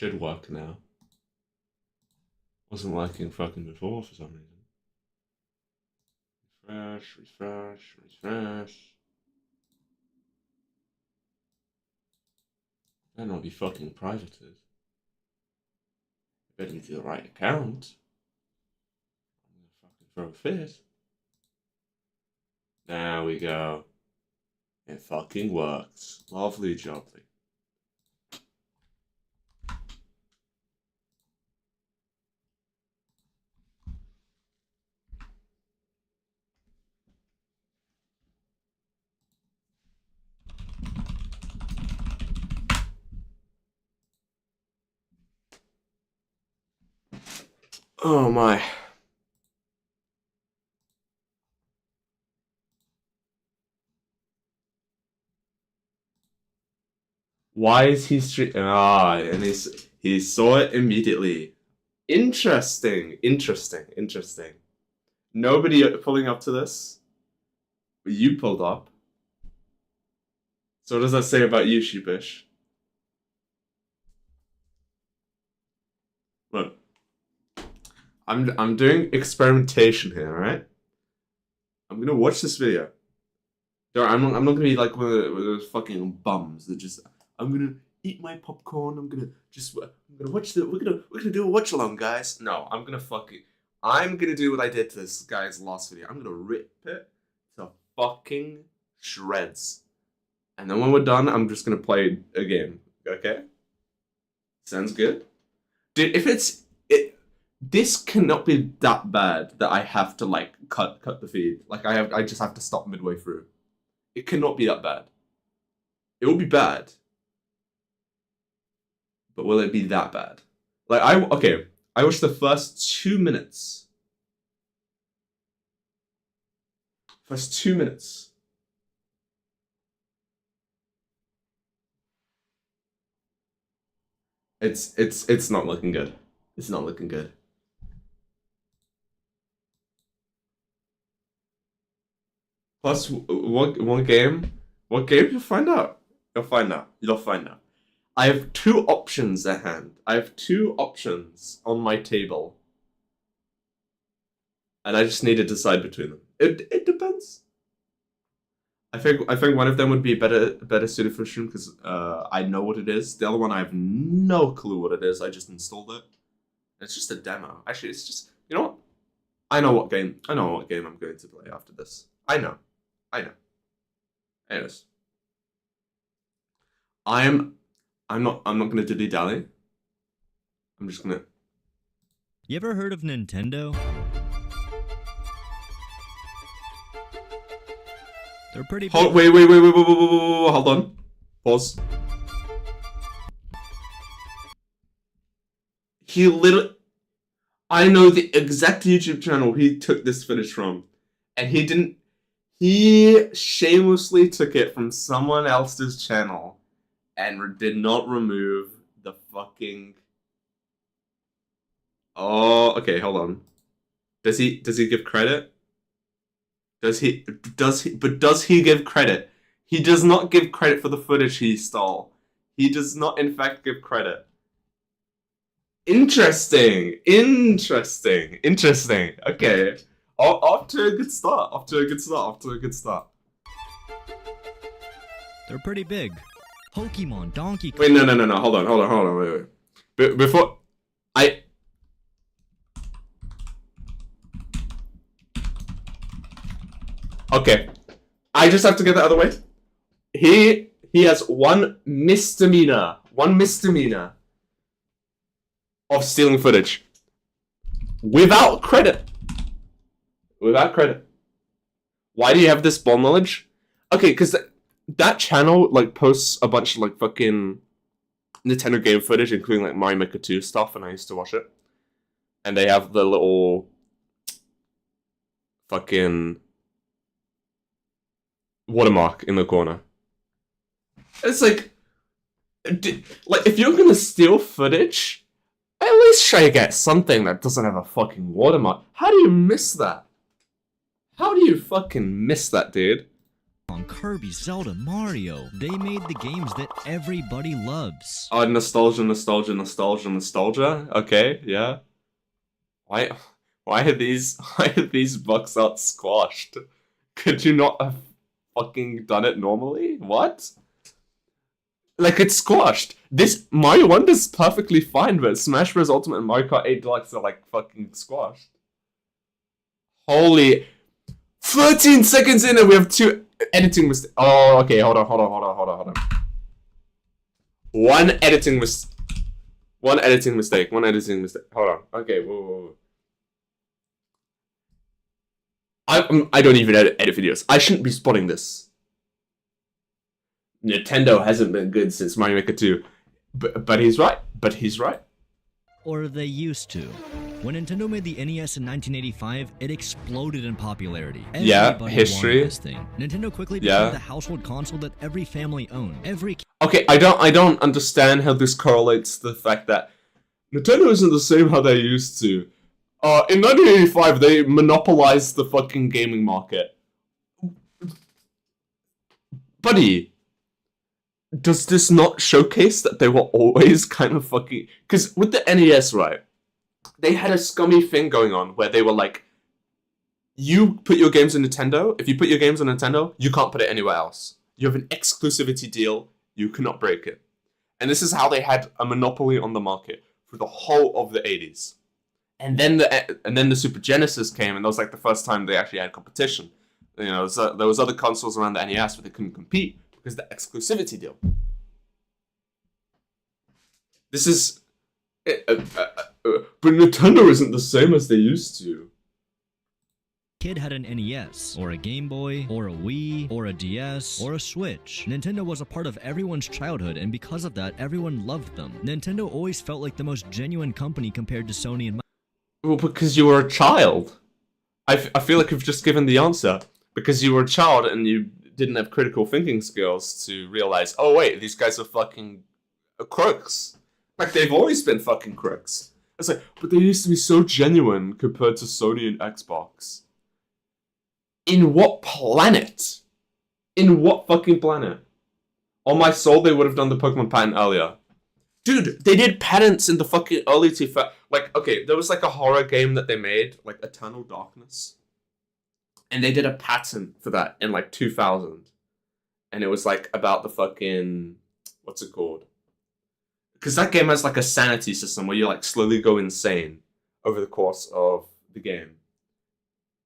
should work now. Wasn't working fucking before for some reason. Refresh, refresh, refresh. Better not be fucking privated. Better be to the right account. I'm gonna fucking throw a fit. There we go. It fucking works. Lovely jubbly. Oh my. Why is he and he saw it immediately. Interesting, interesting, interesting. Nobody pulling up to this. You pulled up. So what does that say about you, Sheepish? Look. I'm doing experimentation here, alright? I'm gonna watch this video. I'm not gonna be like one of those fucking bums that just I'm gonna eat my popcorn, I'm gonna watch we're gonna do a watch along, guys. No, I'm gonna do what I did to this guy's last video. I'm gonna rip it to fucking shreds. And then when we're done, I'm just gonna play a game. Okay? Sounds good? Dude, this cannot be that bad that I have to like cut the feed. Like I just have to stop midway through. It cannot be that bad. It will be bad. But will it be that bad? Like I watched the first 2 minutes. First 2 minutes. It's not looking good. It's not looking good. Plus one game. What game? You'll find out. You'll find out. You'll find out. I have 2 options at hand. I have 2 options on my table. And I just need to decide between them. It depends. I think one of them would be better suited for stream because I know what it is. The other one I have no clue what it is. I just installed it. It's just a demo. Actually, it's just, you know what? I know what game I'm going to play after this. I know. Anyways. I'm not gonna dilly dally. I'm just gonna. You ever heard of Nintendo? They're pretty big. Wait, hold on. Pause. He literally... I know the exact YouTube channel he took this footage from. And he didn't... He shamelessly took it from someone else's channel. And did not remove the fucking... Oh, okay, hold on. Does he give credit? Does he give credit? He does not give credit for the footage he stole. He does not, in fact, give credit. Interesting. Okay. Off to a good start. They're pretty big. Pokemon, Donkey Kong. Wait, no. Hold on. Wait. Before Okay. I just have to get that out of the way. He has one misdemeanor of stealing footage. Without credit. Why do you have this ball knowledge? Okay, because that channel like posts a bunch of like fucking Nintendo game footage, including like Mario Maker 2 stuff, and I used to watch it. And they have the little fucking watermark in the corner. It's like if you're gonna steal footage, at least try to get something that doesn't have a fucking watermark. How do you miss that? How do you fucking miss that, dude? Kirby, Zelda, Mario. They made the games that everybody loves. Oh, nostalgia. Okay, yeah. Why are these box art squashed? Could you not have fucking done it normally? What? Like, it's squashed. This Mario Wonder's perfectly fine, but Smash Bros. Ultimate and Mario Kart 8 Deluxe are like fucking squashed. Holy 13 seconds in and we have 2 editing mistakes. Oh, okay, hold on. One editing mistake. Hold on. Okay, whoa. I don't even edit videos. I shouldn't be spotting this. Nintendo hasn't been good since Mario Maker 2. But he's right. Or they used to. When Nintendo made the NES in 1985, it exploded in popularity. Everybody history. wanted this thing. Nintendo quickly became the household console that every family owned. Okay, I don't understand how this correlates to the fact that Nintendo isn't the same how they used to. In 1985, they monopolized the fucking gaming market. Buddy, does this not showcase that they were always kind of fucking... Because with the NES, right, they had a scummy thing going on where they were like, you put your games on Nintendo, if you put your games on Nintendo, you can't put it anywhere else. You have an exclusivity deal, you cannot break it. And this is how they had a monopoly on the market for the whole of the 80s. And then the Super Genesis came, and that was like the first time they actually had competition. You know, there was other consoles around the NES where they couldn't compete because of the exclusivity deal. This is... but Nintendo isn't the same as they used to. Kid had an NES, or a Game Boy, or a Wii, or a DS, or a Switch. Nintendo was a part of everyone's childhood, and because of that, everyone loved them. Nintendo always felt like the most genuine company compared to Sony and Microsoft. Well, because you were a child. I feel like you've just given the answer. Because you were a child and you didn't have critical thinking skills to realize, oh wait, these guys are fucking crooks. Like, they've always been fucking crooks. It's like, but they used to be so genuine compared to Sony and Xbox. In what planet? In what fucking planet? On my soul, they would have done the Pokemon patent earlier. Dude, they did patents in the fucking early 2000s. Like, okay, there was like a horror game that they made, like Eternal Darkness. And they did a patent for that in like 2000. And it was like about the fucking... What's it called? Because that game has like a sanity system where you like slowly go insane over the course of the game.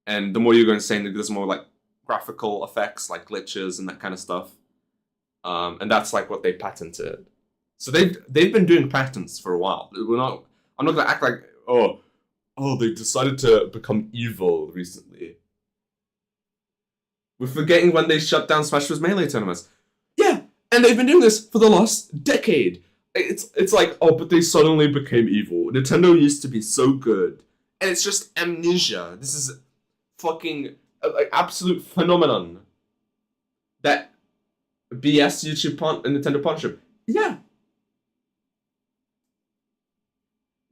And the more you go insane, there's more like graphical effects, like glitches and that kind of stuff. And that's like what they patented. So they've been doing patents for a while. I'm not gonna act like they decided to become evil recently. We're forgetting when they shut down Smash Bros. Melee tournaments. Yeah, and they've been doing this for the last decade. It's like, but they suddenly became evil. Nintendo used to be so good. And it's just amnesia. This is fucking like absolute phenomenon. That BS YouTube and Nintendo partnership. Yeah.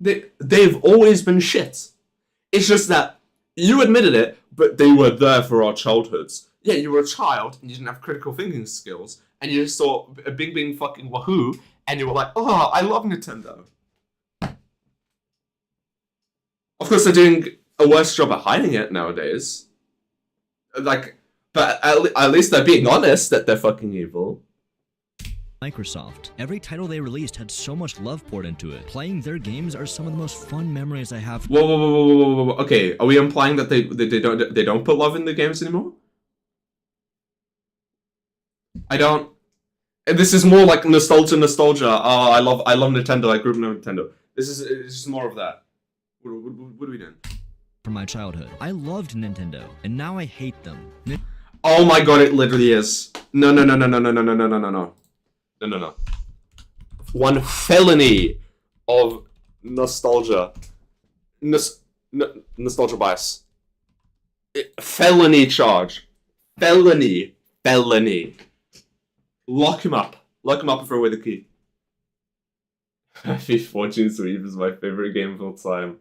They've always been shit. It's just that you admitted it, but they were there for our childhoods. Yeah, you were a child and you didn't have critical thinking skills, and you just saw a bing fucking wahoo, and you were like, oh, I love Nintendo. Of course, they're doing a worse job at hiding it nowadays. Like, but at least they're being honest that they're fucking evil. Microsoft. Every title they released had so much love poured into it. Playing their games are some of the most fun memories I have. Whoa. Okay, are we implying that they don't put love in the games anymore? I don't. This is more like nostalgia. Oh, I love Nintendo. I grew up with Nintendo. It's just more of that. What are we doing? From my childhood, I loved Nintendo, and now I hate them. Oh my god, it literally is. No. One felony of nostalgia. Nostalgia bias. Felony charge. Felony. Lock him up and throw away the key. FIFA Fortune Sweep is my favorite game of all time.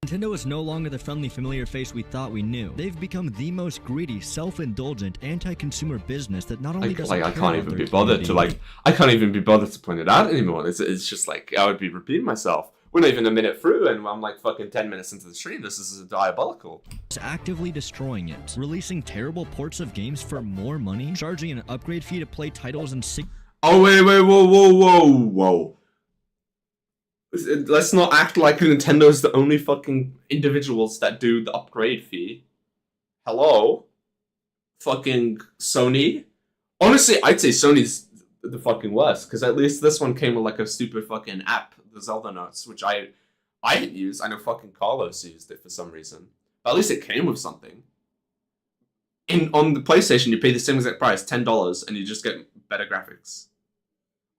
Nintendo is no longer the friendly, familiar face we thought we knew. They've become the most greedy, self-indulgent, anti-consumer business that not only doesn't I care can't about even their be bothered community, to I can't even be bothered to point it out anymore. It's just like I would be repeating myself. We're not even a minute through, and I'm like fucking 10 minutes into the stream. This is diabolical. is actively destroying it, releasing terrible ports of games for more money, charging an upgrade fee to play titles in Oh wait, whoa. Let's not act like Nintendo's the only fucking individuals that do the upgrade fee. Hello? Fucking Sony? Honestly, I'd say Sony's the fucking worst, because at least this one came with like a stupid fucking app, the Zelda Notes, which I didn't use. I know fucking Carlos used it for some reason. But at least it came with something. On the PlayStation, you pay the same exact price, $10, and you just get better graphics.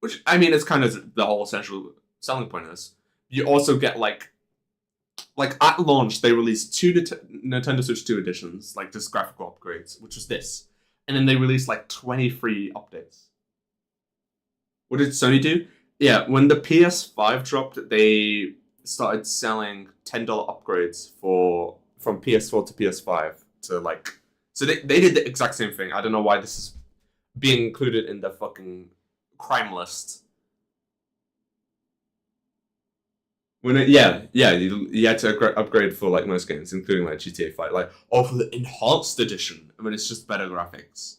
Which, I mean, it's kind of the whole essential selling point of this. You also get like at launch they released two Nintendo Switch 2 editions, like just graphical upgrades, which was this, and then they released like 20 free updates. What did Sony do? Yeah, when the PS5 dropped, they started selling $10 upgrades from PS4 to PS5 to like. So they did the exact same thing. I don't know why this is being included in the fucking crime list. You had to upgrade for like most games, including like GTA 5, like for the enhanced edition. I mean, it's just better graphics.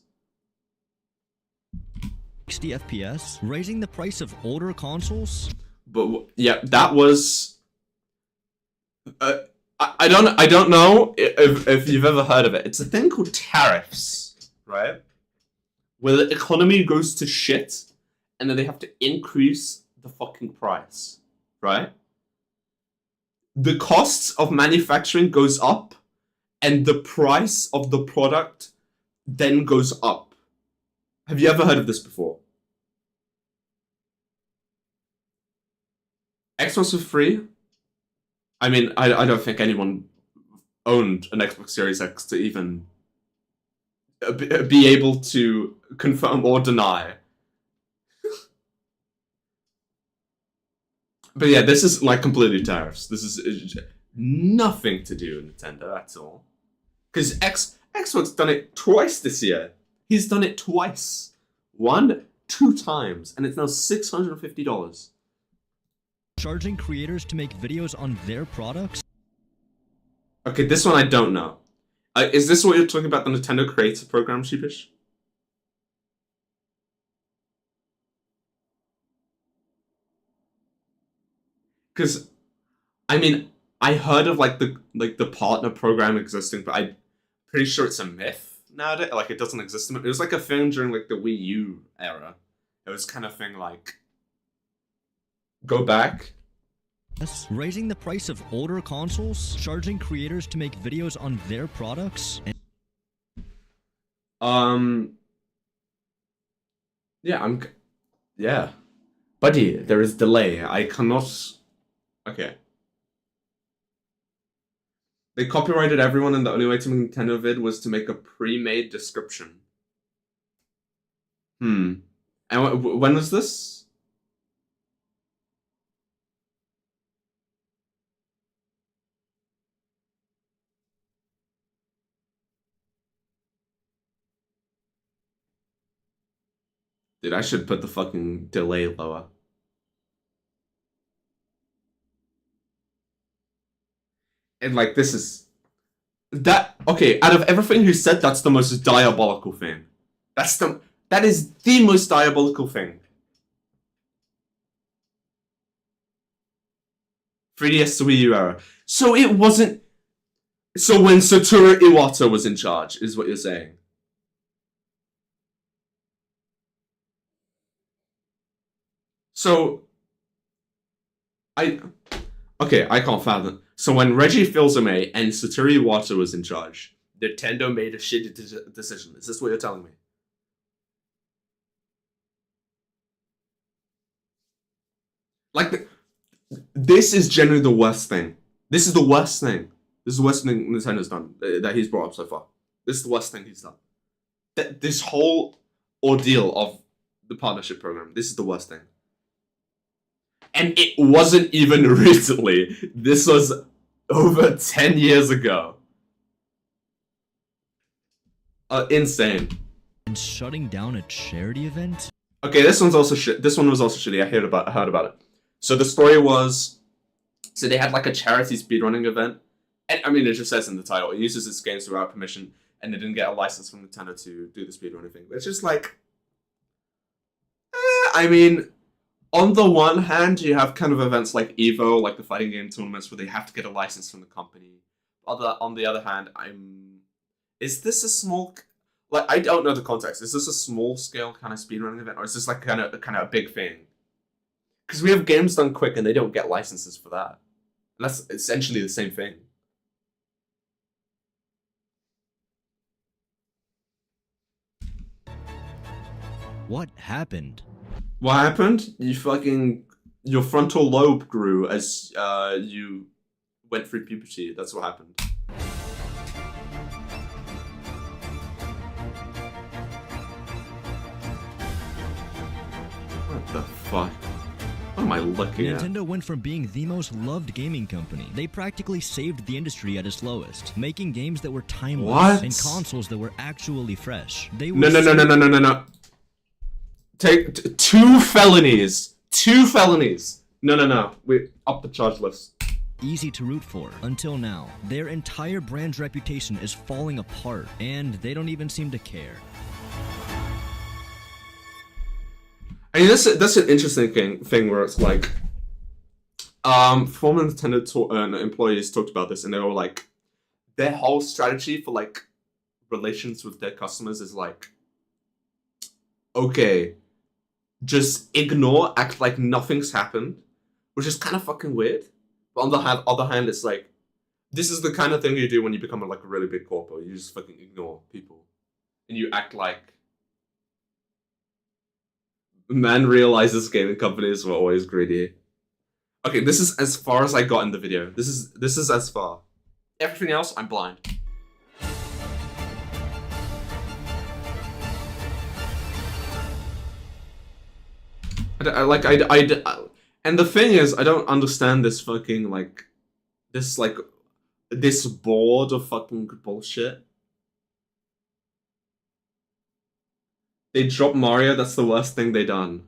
60 FPS, raising the price of older consoles. But yeah, that was. I don't know if you've ever heard of it. It's a thing called tariffs, right? Where the economy goes to shit, and then they have to increase the fucking price, right? The costs of manufacturing goes up, and the price of the product then goes up. Have you ever heard of this before? Xbox was free. I mean, I don't think anyone owned an Xbox Series X to even be able to confirm or deny. But yeah, this is like completely tariffs. This is nothing to do with Nintendo at all. Because Xbox done it twice this year. He's done it twice. 2 times. And it's now $650. Charging creators to make videos on their products? Okay, this one I don't know. Is this what you're talking about, the Nintendo Creator Program, Sheepish? Because, I mean, I heard of like the partner program existing, but I'm pretty sure it's a myth nowadays. Like it doesn't exist. It was like a thing during like the Wii U era. It was kind of thing like go back. Yes. Raising the price of older consoles, charging creators to make videos on their products. Yeah, buddy, there is delay. I cannot. Okay. They copyrighted everyone, and the only way to make Nintendo vid was to make a pre-made description. And when was this? Dude, I should put the fucking delay lower. And like, this is... Okay, out of everything you said, that's the most diabolical thing. That is the most diabolical thing. 3DS to Wii U era. So it wasn't... So when Satoru Iwata was in charge, is what you're saying. So... Okay, I can't fathom. So when Reggie Fils-Aimé and Satoru Iwata was in charge, Nintendo made a shitty decision. Is this what you're telling me? Like, this is generally the worst thing. This is the worst thing. This is the worst thing Nintendo's done that he's brought up so far. This is the worst thing he's done. This whole ordeal of the partnership program. This is the worst thing. And it wasn't even recently. This was over 10 years ago. Insane. And shutting down a charity event? Okay, this one's also shit. This one was also shitty. I heard about it. So the story was, so they had like a charity speedrunning event, and I mean it just says in the title, it uses its games without permission, and they didn't get a license from Nintendo to do the speedrunning thing. It's just like, I mean, on the one hand, you have kind of events like Evo, like the fighting game tournaments, where they have to get a license from the company. On the other hand, is this a small? Like, I don't know the context. Is this a small scale kind of speedrunning event, or is this like kind of a big thing? Because we have games done quick and they don't get licenses for that. And that's essentially the same thing. What happened? What happened? Your frontal lobe grew as you went through puberty. That's what happened. What the fuck? What am I looking at? Nintendo went from being the most loved gaming company. They practically saved the industry at its lowest, making games that were timeless and consoles that were actually fresh. They were No. Take 2 felonies. 2 felonies. No. We up the charge list. Easy to root for until now. Their entire brand's reputation is falling apart, and they don't even seem to care. I mean, that's an interesting thing where it's like, former Nintendo employees talked about this, and they were like, their whole strategy for like relations with their customers is like, okay, just ignore, act like nothing's happened, which is kind of fucking weird. But on the other hand, it's like, this is the kind of thing you do when you become like a really big corporate. You just fucking ignore people, and you act like. Man realizes gaming companies were always greedy. Okay, this is as far as I got in the video. This is as far. Everything else, I'm blind. And the thing is, I don't understand this fucking this board of fucking bullshit. They dropped Mario, that's the worst thing they done.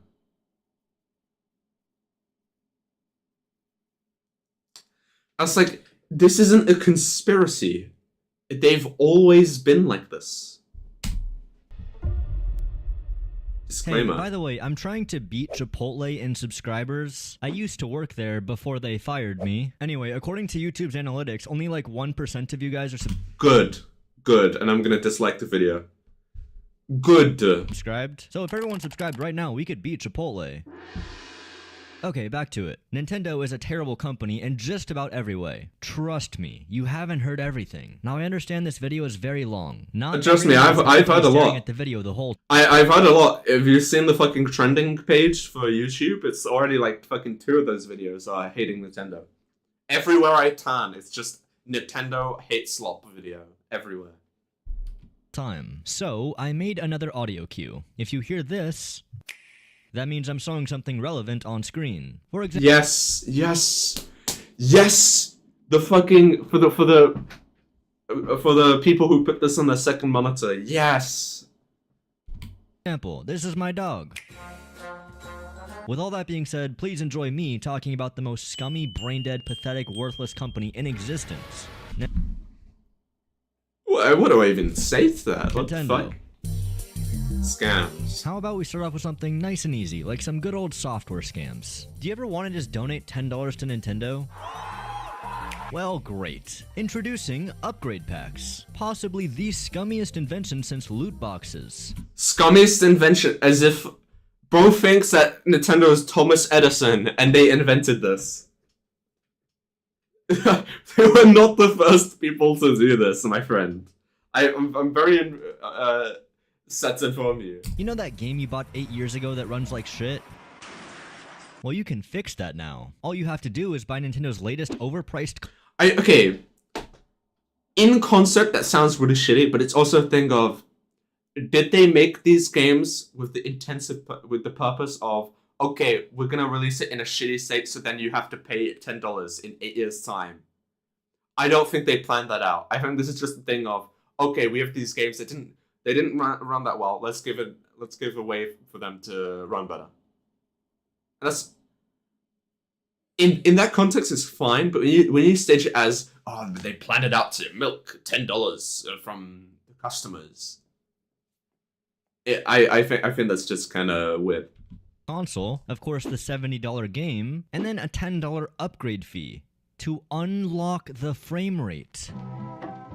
I was like, this isn't a conspiracy. They've always been like this. Disclaimer. Hey, by the way, I'm trying to beat Chipotle in subscribers. I used to work there before they fired me. Anyway, according to YouTube's analytics, only like 1% of you guys are Good. And I'm gonna dislike the video. Good. Subscribed. So if everyone subscribed right now, we could beat Chipotle. Okay, back to it. Nintendo is a terrible company in just about every way. Trust me, you haven't heard everything. Now I understand this video is very long. Trust me, I've heard a lot. At the video the whole I've heard a lot. Have you seen the fucking trending page for YouTube? It's already like fucking 2 of those videos are hating Nintendo. Everywhere I turn, it's just Nintendo hate Slop video everywhere. Time. So I made another audio cue. If you hear this, that means I'm showing something relevant on screen. For example, yes. The fucking for the people who put this on their second monitor. Yes. Example. This is my dog. With all that being said, please enjoy me talking about the most scummy, brain-dead, pathetic, worthless company in existence. What do I even say to that? What Nintendo. the fuck? Scams. How about we start off with something nice and easy, like some good old software scams. Do you ever want to just donate $10 to Nintendo? Well, great. Introducing upgrade packs. Possibly the scummiest invention since loot boxes. Scummiest invention, as if bro thinks that Nintendo is Thomas Edison and they invented this. They were not the first people to do this, my friend. I'm very set to inform you. You know that game you bought 8 years ago that runs like shit? Well, you can fix that now. All you have to do is buy Nintendo's latest overpriced... Okay. In concept, that sounds really shitty, but it's also a thing of... Did they make these games with the purpose of, okay, we're gonna release it in a shitty state, so then you have to pay $10 in 8 years' time? I don't think they planned that out. I think this is just a thing of, okay, we have these games that didn't run that well. Let's give a way for them to run better. And that's in that context is fine, but when you stage it as, oh, they planned it out to milk $10 from the customers, I think that's just kind of weird. console, of course the $70 game, and then a $10 upgrade fee to unlock the frame rate.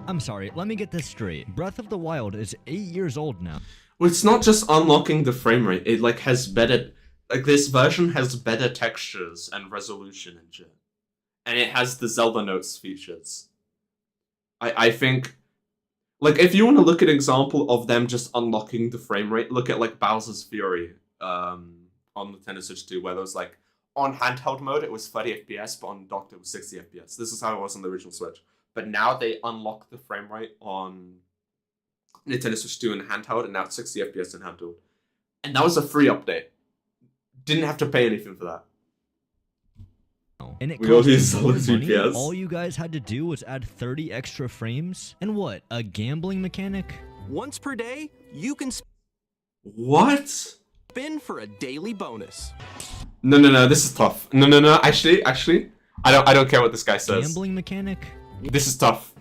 I'm sorry, let me get this straight. Breath of the Wild is 8 years old now. Well, it's not just unlocking the frame rate. It like has better, like this version has better textures and resolution and shit, and it has the Zelda Notes features. I think, like, if you want to look at an example of them just unlocking the frame rate, look at like Bowser's Fury, on Nintendo Switch 2, where there was like on handheld mode it was 30 FPS, but on docked it was 60 FPS. This is how it was on the original Switch. But now they unlock the frame rate on Nintendo Switch 2 in handheld, and now it's 60 FPS in handheld. And that was a free update. Didn't have to pay anything for that. And it We all cost use more solid money. GPS. All you guys had to do was add 30 extra frames. And what, a gambling mechanic? Once per day, you can What? spin for a daily bonus. No, this is tough. No, actually, I don't care what this guy says. Gambling mechanic? This is tough.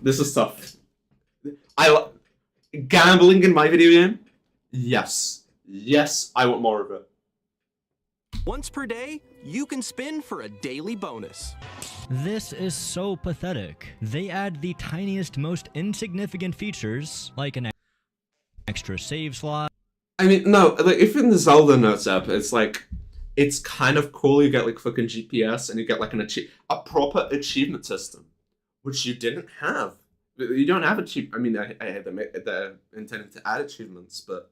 Gambling in my video game? Yes, I want more of it. Once per day, you can spin for a daily bonus. This is so pathetic. They add the tiniest, most insignificant features, like an extra save slot. I mean, no, like if in the Zelda Notes app, it's like, it's kind of cool. You get like fucking GPS, and you get like a proper achievement system, which you didn't have. You don't have I mean, they're intending to add achievements, but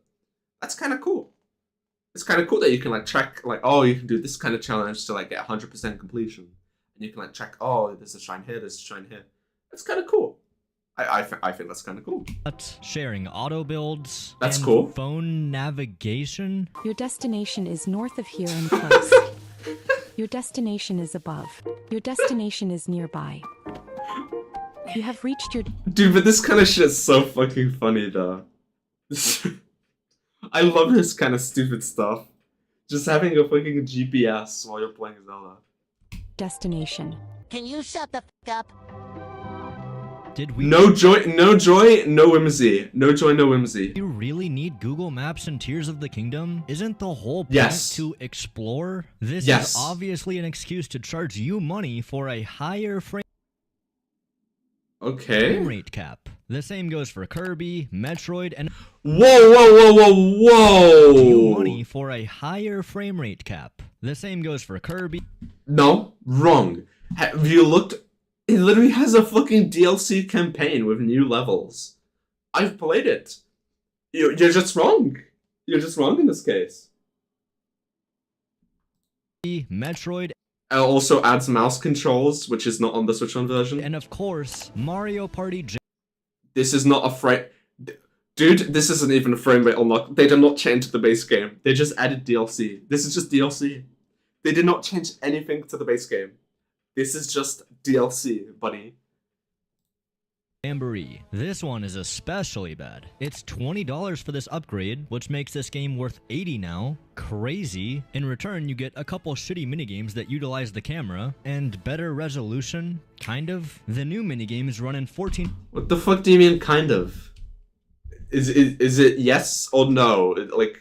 that's kind of cool. It's kind of cool that you can like track, like, oh, you can do this kind of challenge to like get 100% completion, and you can like track, oh, there's a shrine here, there's a shrine here. That's kind of cool. I think that's kind of cool. Sharing auto builds. That's and cool. Phone navigation. Your destination is north of here and close. Your destination is above. Your destination is nearby. You have reached your... Dude, but this kind of shit is so fucking funny, though. I love this kind of stupid stuff. Just having a fucking GPS while you're playing Zelda. destination. Can you shut the f up? Did we No joy, no whimsy. No joy, no whimsy. you really need Google Maps and Tears of the Kingdom? Isn't the whole point Yes. to explore? This Yes. is obviously an excuse to charge you money for a higher frame Okay. rate cap. The same goes for Kirby, Metroid, and you money Whoa! for a higher frame rate cap. The same goes for Kirby. No, wrong. Have you looked? It literally has a fucking DLC campaign with new levels. I've played it. You're just wrong. You're just wrong in this case. Metroid, It also adds mouse controls, which is not on the Switch On version. and of course, Mario Party This is not a frame... Dude, this isn't even a frame rate unlock. They did not change the base game. They just added DLC. This is just DLC. They did not change anything to the base game. This is just DLC, buddy. Jamboree. This one is especially bad. It's $20 for this upgrade, which makes this game worth $80 now. Crazy. In return, you get a couple shitty minigames that utilize the camera, and better resolution, kind of. The new minigames run in 14... What the fuck do you mean, kind of? Is it yes or no? Like...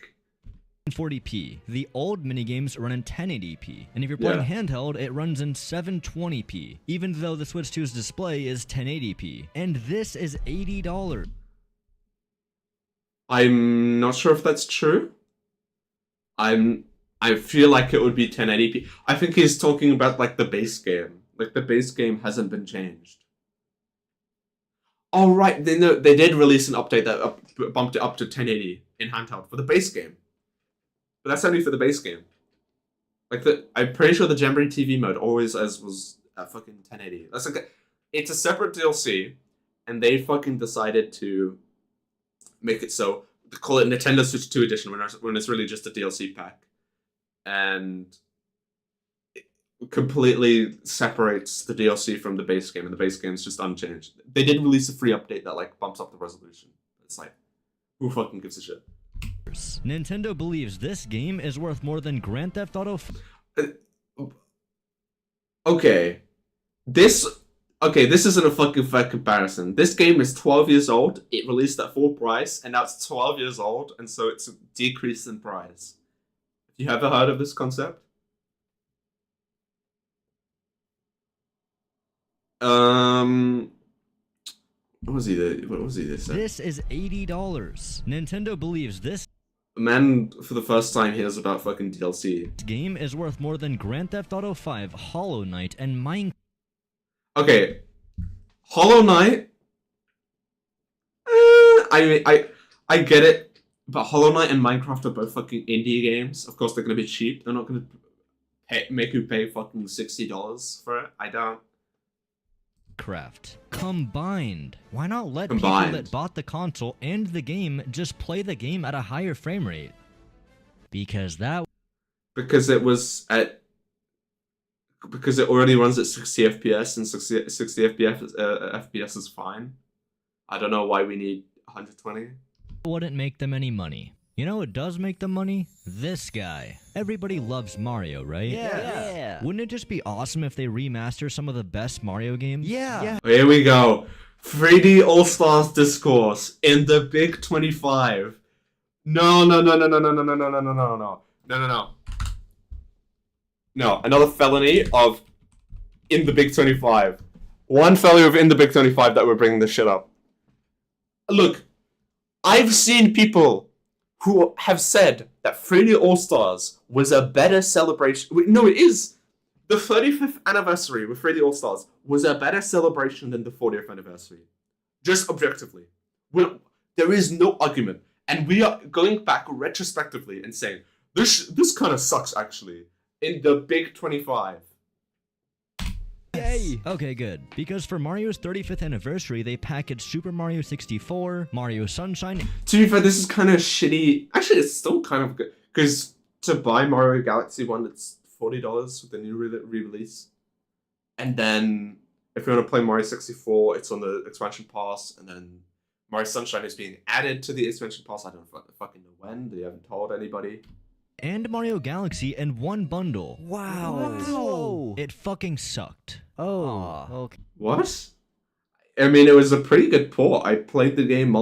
1040p. The old minigames run in 1080p, and if you're playing handheld, it runs in 720p, even though the Switch 2's display is 1080p. And this is $80. I'm not sure if that's true. I feel like it would be 1080p. I think he's talking about like the base game. Like the base game hasn't been changed. Oh right, they did release an update that bumped it up to 1080 in handheld for the base game. But that's only for the base game. Like I'm pretty sure the Jamboree TV mode always was fucking 1080. That's like it's a separate DLC, and they fucking decided to make it so to call it Nintendo Switch 2 Edition when it's really just a DLC pack. And completely separates the DLC from the base game, and the base game is just unchanged. They did release a free update that like bumps up the resolution. It's like, who fucking gives a shit? Nintendo believes this game is worth more than Grand Theft Auto. Okay, this isn't a fucking fair comparison. This game is 12 years old. It released at full price, and now it's 12 years old, and so it's a decrease in price. Have you ever heard of this concept? What was he? What was he? This is $80. Nintendo believes this A man for the first time hears about fucking DLC. game is worth more than Grand Theft Auto 5, Hollow Knight, and Minecraft. Okay, Hollow Knight. I mean, I get it, but Hollow Knight and Minecraft are both fucking indie games. Of course, they're gonna be cheap. They're not gonna make you pay fucking $60 for it. I don't. Combined. Why not let Combined. people that bought the console and the game just play the game at a higher frame rate? Because it already runs at 60 FPS, and 60 FPS is fine. I don't know why we need 120. wouldn't make them any money. You know what does make them money? This guy. Everybody loves Mario, right? Yeah. Wouldn't it just be awesome if they remaster some of the best Mario games? Yeah. Here we go. 3D All-Stars Discourse in the Big 25. No. No, another felony of in the Big 25. One felony of in the Big 25 that we're bringing this shit up. Look, I've seen people who have said that 3D All-Stars was a better celebration. No, it is. The 35th anniversary with 3D All-Stars was a better celebration than the 40th anniversary. Just objectively. There is no argument. And we are going back retrospectively and saying, this kind of sucks, actually. In the Big 25. Yay. Okay, good. Because for Mario's 35th anniversary, they packaged Super Mario 64, Mario Sunshine. To be fair, this is kind of shitty. Actually, it's still kind of good. Because to buy Mario Galaxy 1, it's $40 with the new re-release. And then, if you want to play Mario 64, it's on the expansion pass. And then Mario Sunshine is being added to the expansion pass. I don't fucking know when. They haven't told anybody. And Mario Galaxy in one bundle. Wow. It fucking sucked. Oh. Okay. What? I mean, it was a pretty good port. I played the game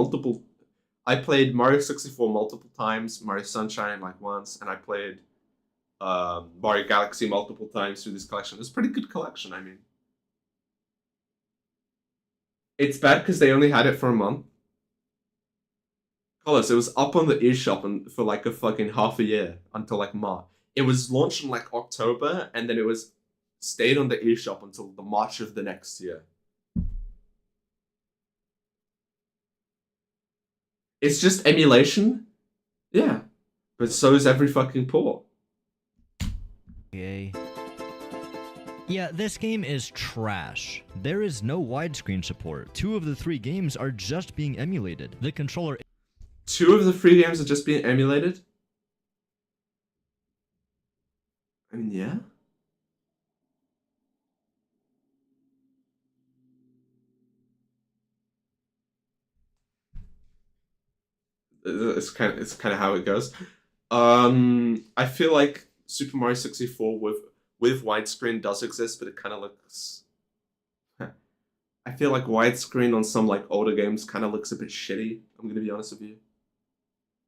I played Mario 64 multiple times, Mario Sunshine like once, and I played Mario Galaxy multiple times through this collection. It's a pretty good collection, I mean. It's bad because they only had it for a month. Carlos, it was up on the eShop for like a fucking half a year until like March. It was launched in like October, and then it was stayed on the eShop until the March of the next year. It's just emulation, yeah, but so is every fucking port. Yay. Yeah, this game is trash. There is no widescreen support. 2 of the 3 games are just being emulated. The controller 2 of the 3 games are just being emulated? I mean, yeah. It's kind of how it goes. I feel like Super Mario 64 with widescreen does exist, but it kind of looks. I feel like widescreen on some like older games kind of looks a bit shitty. I'm gonna be honest with you.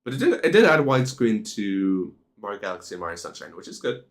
But it did add widescreen to Mario Galaxy and Mario Sunshine, which is good.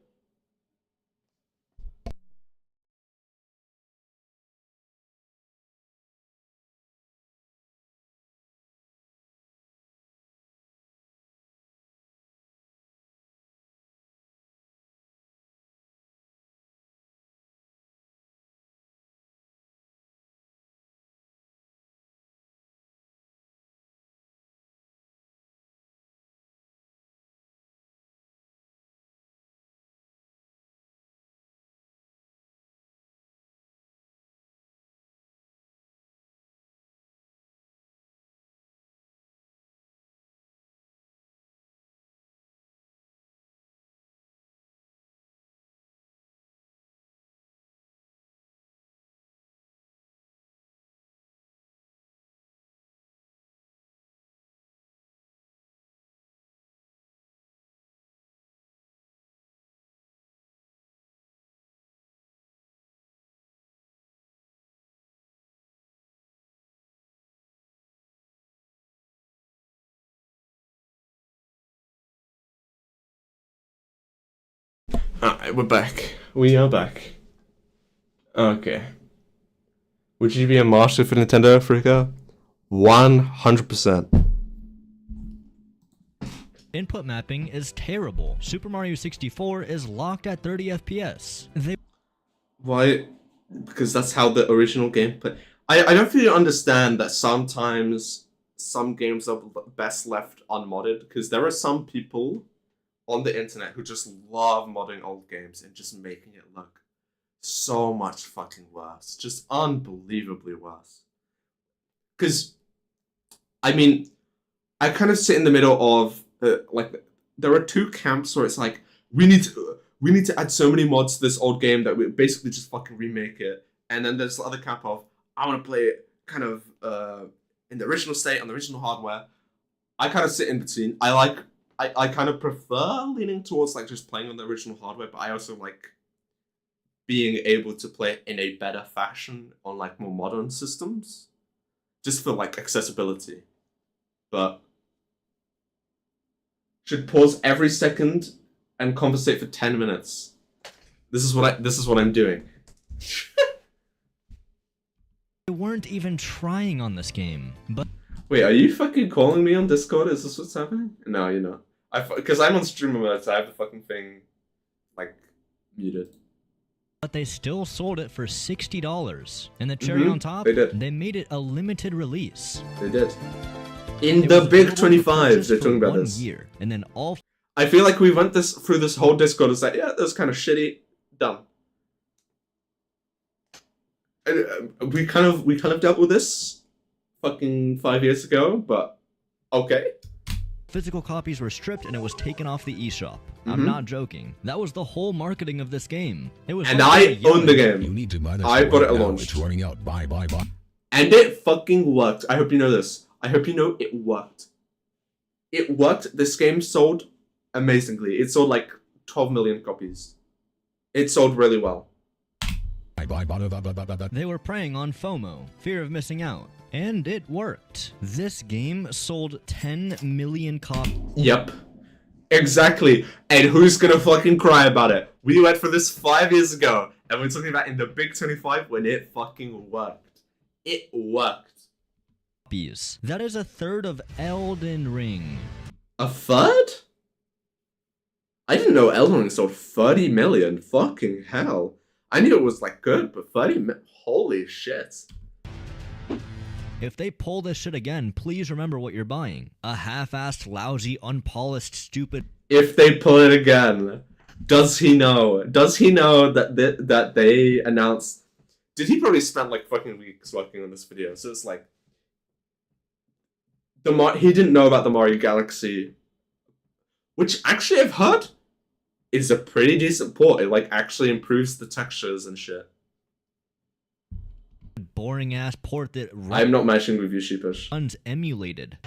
Alright, we're back. We are back. Okay. Would you be a master for Nintendo Africa? 100%. Input mapping is terrible. Super Mario 64 is locked at 30 FPS. Why? Because that's how the original game play. I don't really understand that sometimes some games are best left unmodded, because there are some people on the internet who just love modding old games and just making it look so much fucking worse. Just unbelievably worse. Because, I mean, I kind of sit in the middle of, like, there are two camps where it's like, we need to add so many mods to this old game that we basically just fucking remake it. And then there's the other camp of, I want to play it kind of in the original state, on the original hardware. I kind of sit in between. I kind of prefer leaning towards like just playing on the original hardware, but I also like being able to play it in a better fashion on like more modern systems, just for like accessibility. But should pause every second and conversate for 10 minutes. This is what I'm doing. They weren't even trying on this game, but Wait, are you fucking calling me on Discord? Is this what's happening? No, you're not. Because I'm on streamer mode, so I have the fucking thing, like, muted. they still sold it for $60. And the cherry on top, they did. They made it a limited release. They did. In It the was big available for 25, purchase they're for talking about 1 this. year, and then all I feel like we went through this whole Discord. It's like, yeah, that's kind of shitty. Done. And, we kind of dealt with this fucking 5 years ago, but okay. physical copies were stripped and it was taken off the eShop. I'm not joking. That was the whole marketing of this game. It was And like I they were own the yelling, game. You need to buy this I bought it at now. launch. It's running out. Buy. And it fucking worked. I hope you know this. I hope you know it worked. It worked. This game sold amazingly. It sold like 12 million copies. It sold really well. Buy. They were preying on FOMO, fear of missing out. And it worked. This game sold 10 million copies. Yep. Exactly. And who's gonna fucking cry about it? We went for this 5 years ago, and we're talking about in the big 25 when it fucking worked. It worked. That is a third of Elden Ring. A third? I didn't know Elden Ring sold 30 million. Fucking hell. I knew it was like good, but 30 million. Holy shit. If they pull this shit again, please remember what you're buying. A half-assed, lousy, unpolished, stupid... If they pull it again, does he know? Does he know that they announced... Did he probably spend like fucking weeks working on this video? So it's like... He didn't know about the Mario Galaxy, which actually I've heard is a pretty decent port. It like actually improves the textures and shit. boring-ass port that I'm not matching with you, Sheepish. runs emulated.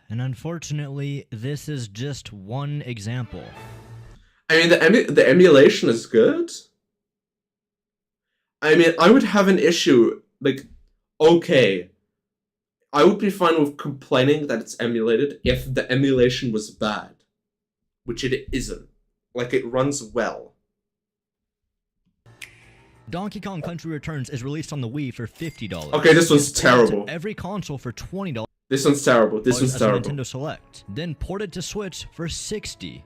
And unfortunately, this is just one example. I mean, the emulation is good. I mean, I would have an issue, like, okay, I would be fine with complaining that it's emulated if the emulation was bad, which it isn't. Like, it runs well. Donkey Kong Country Returns is released on the Wii for $50. Okay, this one's It's ported to terrible. every console for $20. This one's terrible. This one's as a terrible. Nintendo Select, then ported to Switch for $60.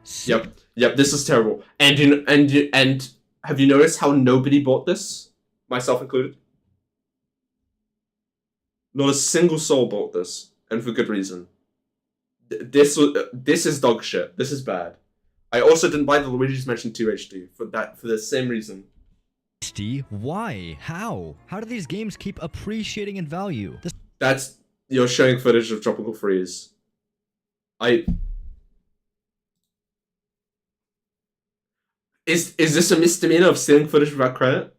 Yep, this is terrible. And have you noticed how nobody bought this? Myself included. Not a single soul bought this, and for good reason. This is dog shit. This is bad. I also didn't buy the Luigi's Mansion 2 HD for the same reason. Why? How? How do these games keep appreciating in value? You're showing footage of Tropical Freeze. Is this a misdemeanor of stealing footage without credit?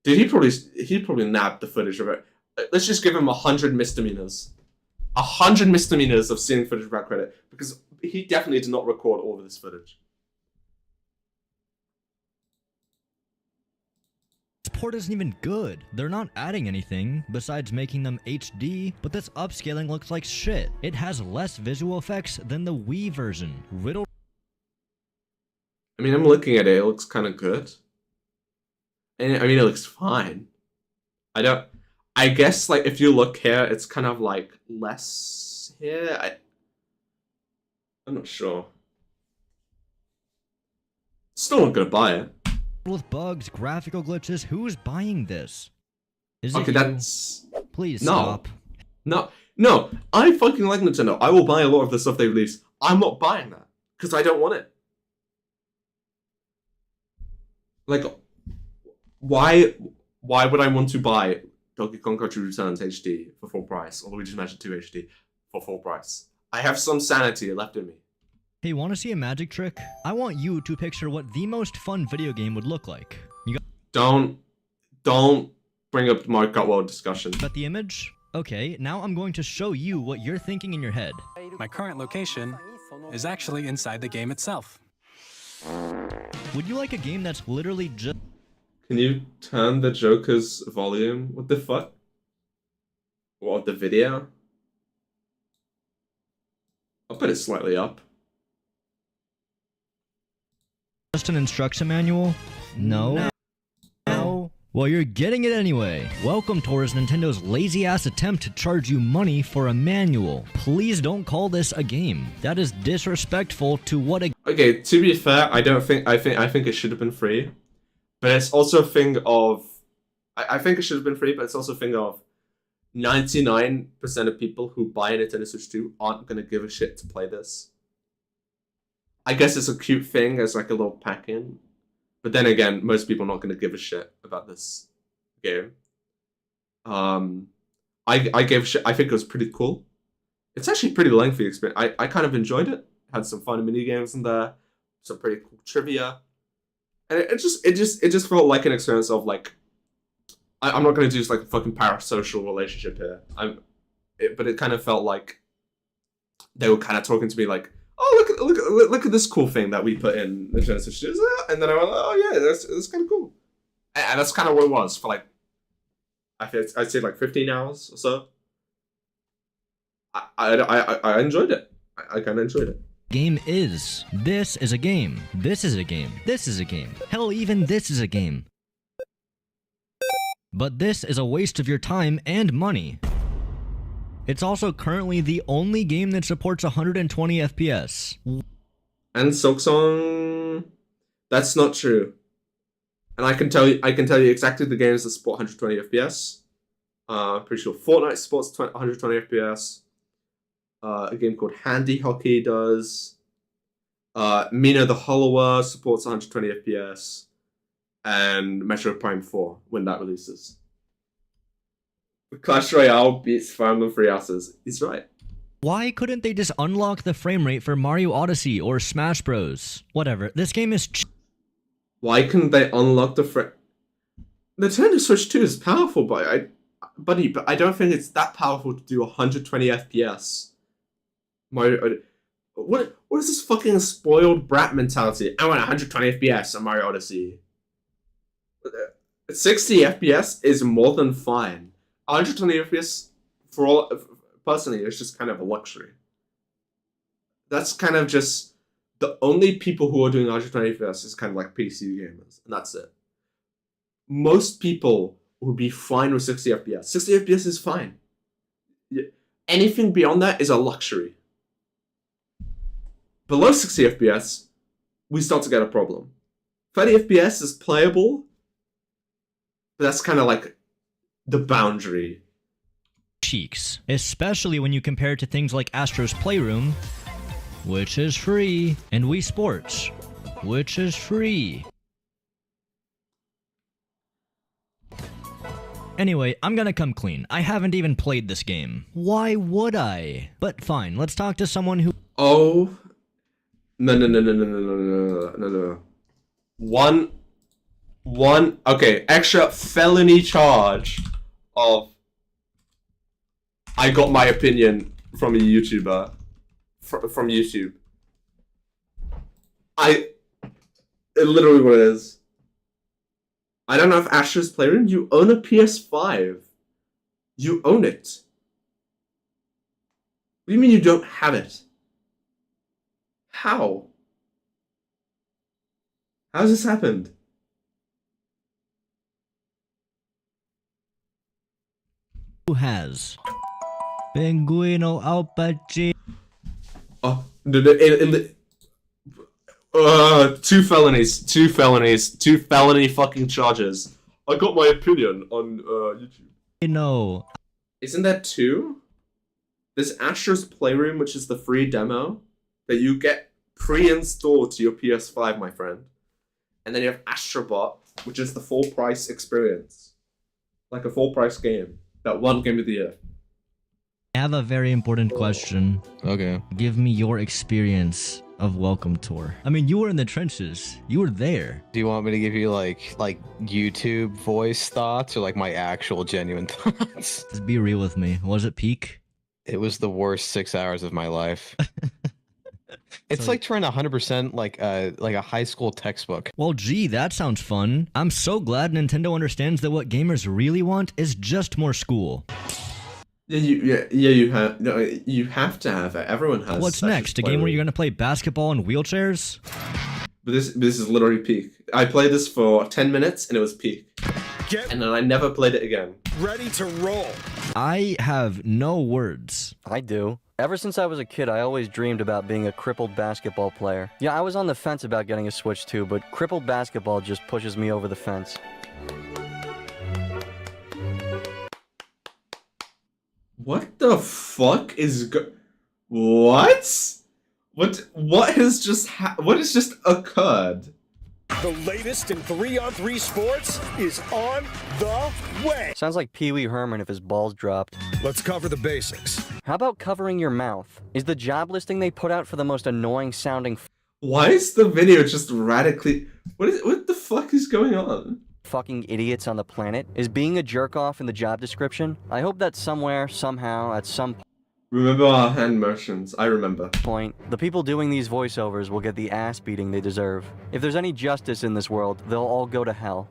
Dude, he probably nabbed the footage of it. Let's just give him 100 misdemeanors. 100 misdemeanors of stealing footage without credit, because he definitely did not record all of this footage. This port isn't even good. They're not adding anything besides making them HD, but this upscaling looks like shit. It has less visual effects than the Wii version. I mean, I'm looking at it. It looks kind of good. And I mean, it looks fine. I don't. I guess like if you look here, it's kind of like less here. I'm not sure. Still not gonna buy it. With bugs, graphical glitches, who's buying this? Is it Okay, you? that's Please no. stop. No. I fucking like Nintendo. I will buy a lot of the stuff they release. I'm not buying that because I don't want it. Like, why would I want to buy Donkey Kong Country Returns HD for full price, or Luigi's Mansion 2 HD for full price? I have some sanity left in me. Hey, want to see a magic trick? I want you to picture what the most fun video game would look like. You Don't bring up Mario Kart World discussion. got the image? Okay, now I'm going to show you what you're thinking in your head. My current location is actually inside the game itself. Would you like a game that's literally just Can you turn the Joker's volume? What the fuck? What, the video? I'll put it slightly up. an instruction manual? No. Well, you're getting it anyway. Welcome towards Nintendo's lazy-ass attempt to charge you money for a manual. Please don't call this a game. That is disrespectful to what a... Okay, to be fair, I think it should have been free. But it's also a thing of... I think it should have been free, but it's also a thing of 99% of people who buy a Nintendo Switch 2 aren't going to give a shit to play this. I guess it's a cute thing as like a little pack-in. But then again, most people are not going to give a shit about this game. I gave a shit. I think it was pretty cool. It's actually a pretty lengthy experience. I kind of enjoyed it. Had some fun mini games in there, some pretty cool trivia, and it just felt like an experience of like, I'm not going to do just like a fucking parasocial relationship here. But it kind of felt like they were kind of talking to me like, oh, look at this cool thing that we put in the Genesis Studios. And then I went, oh yeah, that's kind of cool. And that's kind of what it was for like, I'd say like 15 hours or so. I enjoyed it. I kind of enjoyed it. Game is. This is a game. This is a game. This is a game. Hell, even this is a game. But this is a waste of your time and money. It's also currently the only game that supports 120 FPS. And Silksong, that's not true. And I can tell you exactly the games that support 120 FPS. Pretty sure Fortnite supports 120 FPS. A game called Handy Hockey does. Mina the Hollower supports 120 FPS. And Metroid Prime 4 when that releases. Clash Royale beats Fire Emblem Three Houses. He's right. Why couldn't they just unlock the frame rate for Mario Odyssey or Smash Bros? Whatever. This game is Why couldn't they unlock the frame? Nintendo Switch 2 is powerful, but I don't think it's that powerful to do 120 FPS. Mario, what is this fucking spoiled brat mentality? I want 120 FPS on Mario Odyssey. 60 FPS is more than fine. 120 FPS personally, it's just kind of a luxury. That's kind of just the only people who are doing 120 FPS is kind of like PC gamers, and that's it. Most people would be fine with 60 FPS. 60 FPS is fine. Anything beyond that is a luxury. Below 60 FPS, we start to get a problem. 30 FPS is playable, but that's kind of like the boundary. cheeks, especially when you compare it to things like Astro's Playroom, which is free, and Wii Sports, which is free. Anyway, I'm gonna come clean. I haven't even played this game. Why would I? But fine, let's talk to someone who... Oh. No. One, okay, extra felony charge of I got my opinion from a YouTuber, from YouTube. Literally what it is. I don't know if Astro's Playroom, you own a PS5. You own it. What do you mean you don't have it? How? How's this happened? Who has? Pinguino Al Pacino. Oh, two felonies, two felony fucking charges. I got my opinion on YouTube. No. Isn't that two? There's Astro's Playroom, which is the free demo that you get pre-installed to your PS5, my friend. And then you have Astrobot, which is the full price experience. Like a full price game. That one game of the year. I have a very important question. Okay. Give me your experience of Welcome Tour. I mean, you were in the trenches. You were there. Do you want me to give you like YouTube voice thoughts or like my actual genuine thoughts? Just be real with me. Was it peak? It was the worst 6 hours of my life. It's So- like trying to 100% like a high school textbook. Well, gee, that sounds fun. I'm so glad Nintendo understands that what gamers really want is just more school. Yeah, you have no, you have to have it. Everyone has. What's Astro's next? A game where Playroom. you're gonna play basketball in wheelchairs? But this is literally peak. I played this for 10 minutes and it was peak. And then I never played it again. Ready to roll. I have no words. I do. Ever since I was a kid, I always dreamed about being a crippled basketball player. Yeah, I was on the fence about getting a Switch too, but crippled basketball just pushes me over the fence. What the fuck is what? What has just occurred? The latest in 3-on-3 sports is on the way. Sounds like Pee Wee Herman if his balls dropped. Let's cover the basics. How about covering your mouth? Is the job listing they put out for the most annoying sounding Why is the video just radically? What the fuck is going on? fucking idiots on the planet? Is being a jerk off in the job description? I hope that somewhere, somehow, at some Remember our hand motions. I remember. point, the people doing these voiceovers will get the ass beating they deserve. If there's any justice in this world, they'll all go to hell.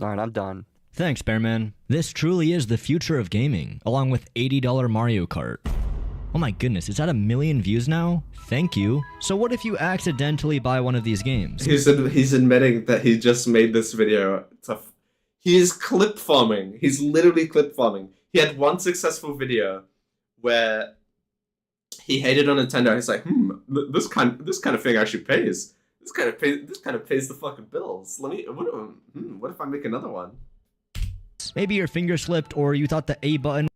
Alright, I'm done. Thanks, Bearman. This truly is the future of gaming, along with $80 Mario Kart. Oh my goodness, is that 1 million views now? Thank you. So what if you accidentally buy one of these games? He's admitting that he just made this video. He's clip farming. He's literally clip farming. He had one successful video where he hated on Nintendo. He's like, this kind of thing actually pays. This kind of pays the fucking bills. What if I make another one? Maybe your finger slipped or you thought the A button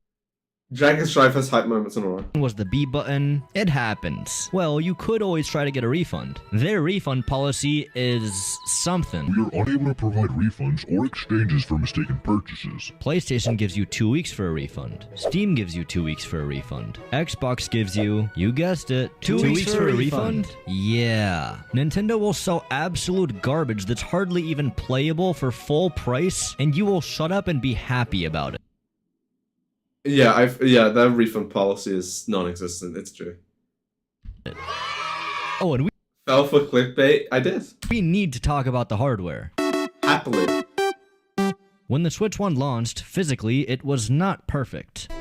Dragon's Drive has hype moments in a row. was the B button. It happens. Well, you could always try to get a refund. Their refund policy is something. We are unable to provide refunds or exchanges for mistaken purchases. PlayStation gives you 2 weeks for a refund. Steam gives you 2 weeks for a refund. Xbox gives you, you guessed it, 2 weeks for a refund? Yeah. Nintendo will sell absolute garbage that's hardly even playable for full price, and you will shut up and be happy about it. Yeah, that refund policy is non-existent. It's true. Oh, and Fell for clickbait. I did we need to talk about the hardware. happily. When the Switch 1 launched, physically, it was not perfect.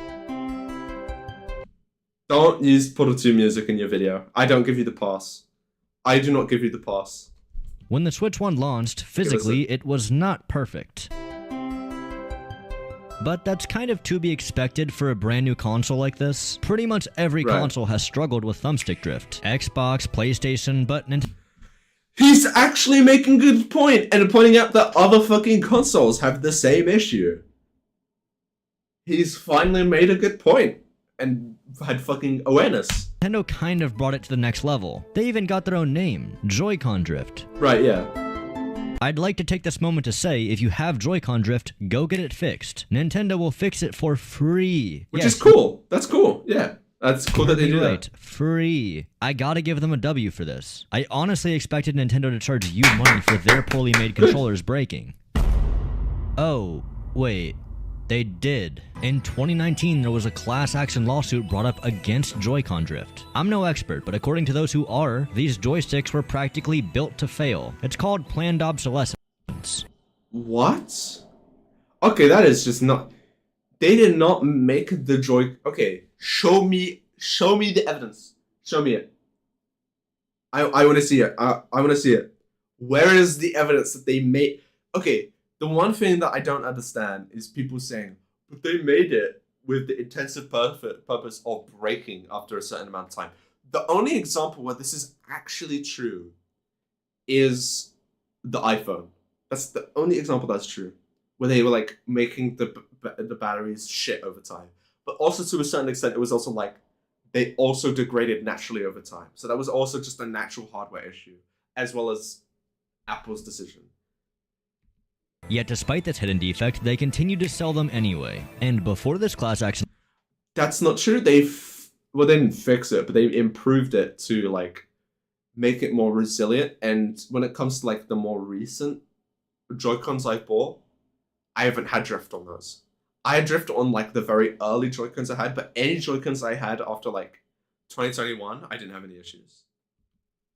Don't use Portal 2 music in your video. I don't give you the pass. I do not give you the pass. When the Switch 1 launched, physically, it was not perfect. But that's kind of to be expected for a brand new console like this. Pretty much every Right. console has struggled with thumbstick drift. Xbox, PlayStation, but Nintendo He's actually making a good point and pointing out that other fucking consoles have the same issue. He's finally made a good point and had fucking awareness. kind of brought it to the next level. They even got their own name, Joy-Con drift. Right, yeah. I'd like to take this moment to say, if you have Joy-Con drift, go get it fixed. Nintendo will fix it for free. Which Yes, is cool. That's cool. Yeah. That's cool that they do right, that. free. I gotta give them a W for this. I honestly expected Nintendo to charge you money for their poorly made controllers breaking. Oh, wait. They did. In 2019, there was a class action lawsuit brought up against Joy-Con drift. I'm no expert, but according to those who are, these joysticks were practically built to fail. It's called planned obsolescence. What? Okay, that is just not... They did not make the Joy... Okay, show me the evidence. Show me it. I want to see it. I want to see it. Where is the evidence that they made? Okay, the one thing that I don't understand is people saying, but they made it with the intensive purpose of breaking after a certain amount of time. The only example where this is actually true is the iPhone. That's the only example that's true, where they were like making the batteries shit over time. But also to a certain extent, it was also like they also degraded naturally over time. So that was also just a natural hardware issue, as well as Apple's decision. Yet despite this hidden defect, they continued to sell them anyway. And before this class action... That's not true. They didn't fix it, but they improved it to like make it more resilient. And when it comes to like the more recent Joy-Cons I bought, I haven't had drift on those. I had drift on like the very early Joy-Cons I had, but any Joy-Cons I had after like 2021, I didn't have any issues.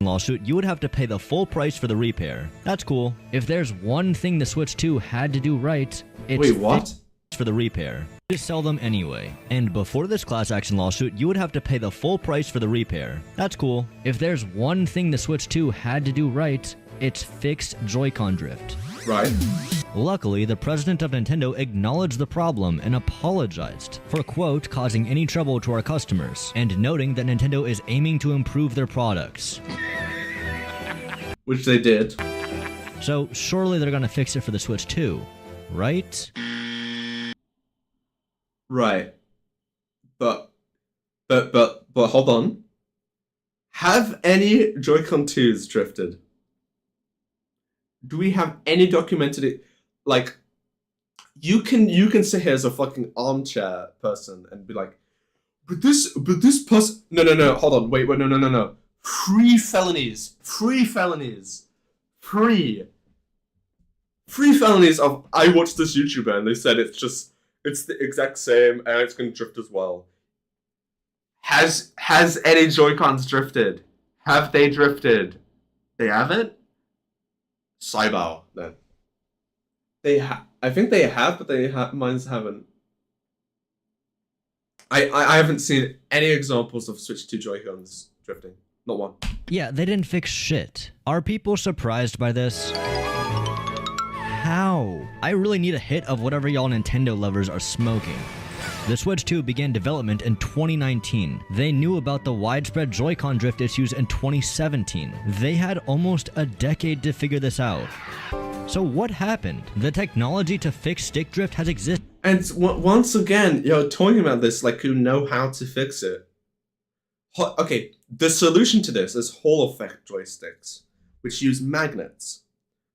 Lawsuit, you would have to pay the full price for the repair. That's cool. If there's one thing the Switch 2 had to do right, it's wait, what? For the repair. Just sell them anyway. And before this class action lawsuit, you would have to pay the full price for the repair. That's cool. If there's one thing the Switch 2 had to do right, it's fix Joy-Con drift. Right. Luckily, the president of Nintendo acknowledged the problem and apologized for, quote, causing any trouble to our customers, and noting that Nintendo is aiming to improve their products. Which they did. So, surely they're gonna fix it for the Switch 2, right? Right. But hold on. Have any Joy-Con 2s drifted? Do we have any documented like you can sit here as a fucking armchair person and be like, but this person no, hold on, wait, no. Three felonies of I watched this YouTuber and they said it's the exact same and it's gonna drift as well. Has any Joy-Cons drifted? Have they drifted? They haven't? Saibao, then. I think they have, but mine's haven't. I haven't seen any examples of Switch 2 Joy-Cons drifting. Not one. Yeah, they didn't fix shit. Are people surprised by this? How? I really need a hit of whatever y'all Nintendo lovers are smoking. The Switch 2 began development in 2019. They knew about the widespread Joy-Con drift issues in 2017. They had almost a decade to figure this out. So what happened? The technology to fix stick drift has existed. And once again, you're talking about this like you know how to fix it. Okay, the solution to this is Hall effect joysticks, which use magnets.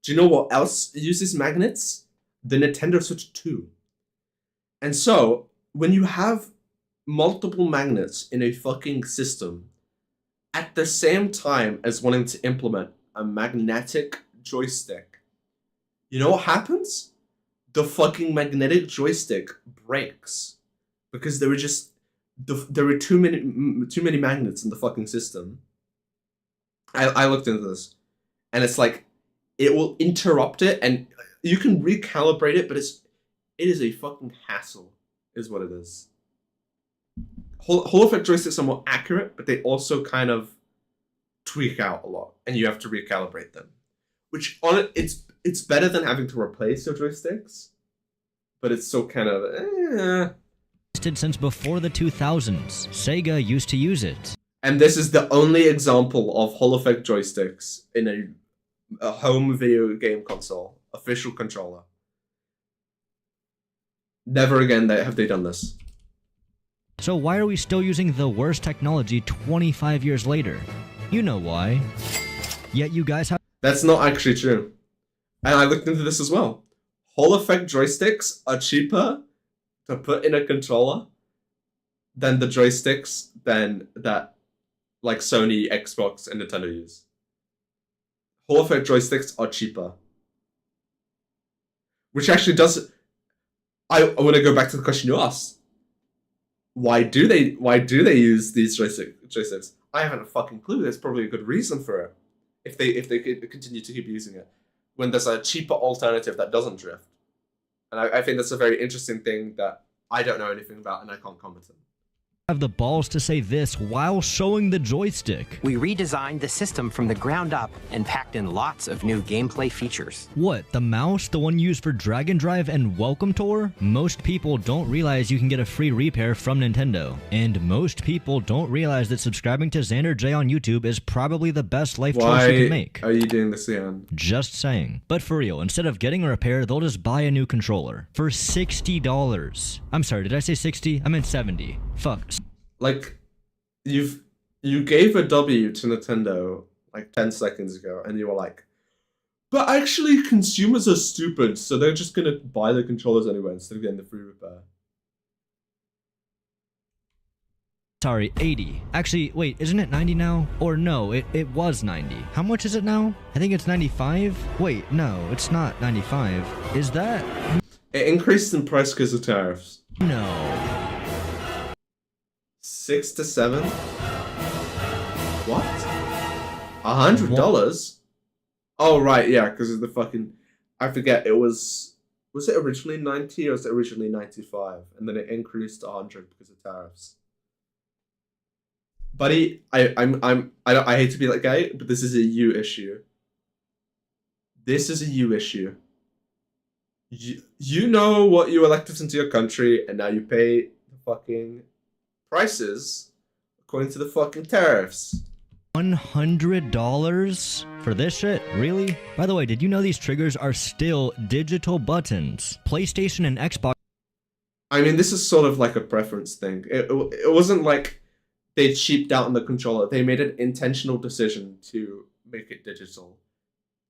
Do you know what else uses magnets? The Nintendo Switch 2. And so, when you have multiple magnets in a fucking system, at the same time as wanting to implement a magnetic joystick, you know what happens? The fucking magnetic joystick breaks. Because there were too many magnets in the fucking system. I looked into this. And it's like, it will interrupt it, and you can recalibrate it, but it is a fucking hassle. Is what it is. Hall effect joysticks are more accurate, but they also kind of tweak out a lot, and you have to recalibrate them. Which it's better than having to replace your joysticks, but it's still kind of Since before the 2000s, Sega used to use it. And this is the only example of Hall effect joysticks in a home video game console, official controller. Never again have they done this. So why are we still using the worst technology 25 years later? You know why. Yet you guys have... That's not actually true. And I looked into this as well. Hall effect joysticks are cheaper to put in a controller than the joysticks that like Sony, Xbox, and Nintendo use. Hall effect joysticks are cheaper. Which actually does... I want to go back to the question you asked. Why do they use these joysticks? I haven't a fucking clue. There's probably a good reason for it. If they continue to keep using it. When there's a cheaper alternative that doesn't drift. And I think that's a very interesting thing that I don't know anything about and I can't comment on. have the balls to say this while showing the joystick? We redesigned the system from the ground up and packed in lots of new gameplay features. What, the mouse? The one used for Drag and Drive and Welcome Tour? Most people don't realize you can get a free repair from Nintendo. And most people don't realize that subscribing to Xander J on YouTube is probably the best life choice you can make. Why are you doing this again? Just saying. But for real, instead of getting a repair, they'll just buy a new controller. For $60. I'm sorry, did I say 60? I meant 70. Fuck. Like, you gave a W to Nintendo like 10 seconds ago, and you were like, but actually consumers are stupid, so they're just gonna buy the controllers anyway instead of getting the free repair. Sorry, 80. Actually, wait, isn't it 90 now? Or no, it was 90. How much is it now? I think it's 95? Wait, no, it's not 95. Is that? It increased in price because of tariffs. No. 6 to 7? What? $100? Oh, right, yeah, because of the fucking... I forget, it was... Was it originally 90 or was it originally 95? And then it increased to 100 because of tariffs. Buddy, I hate to be that guy, but this is a you issue. This is a you issue. You know what you elected into your country, and now you pay the fucking prices according to the fucking tariffs. $100 for this shit? Really? By the way, did you know these triggers are still digital buttons? PlayStation and Xbox. I mean, this is sort of like a preference thing. It wasn't like they cheaped out on the controller. They made an intentional decision to make it digital.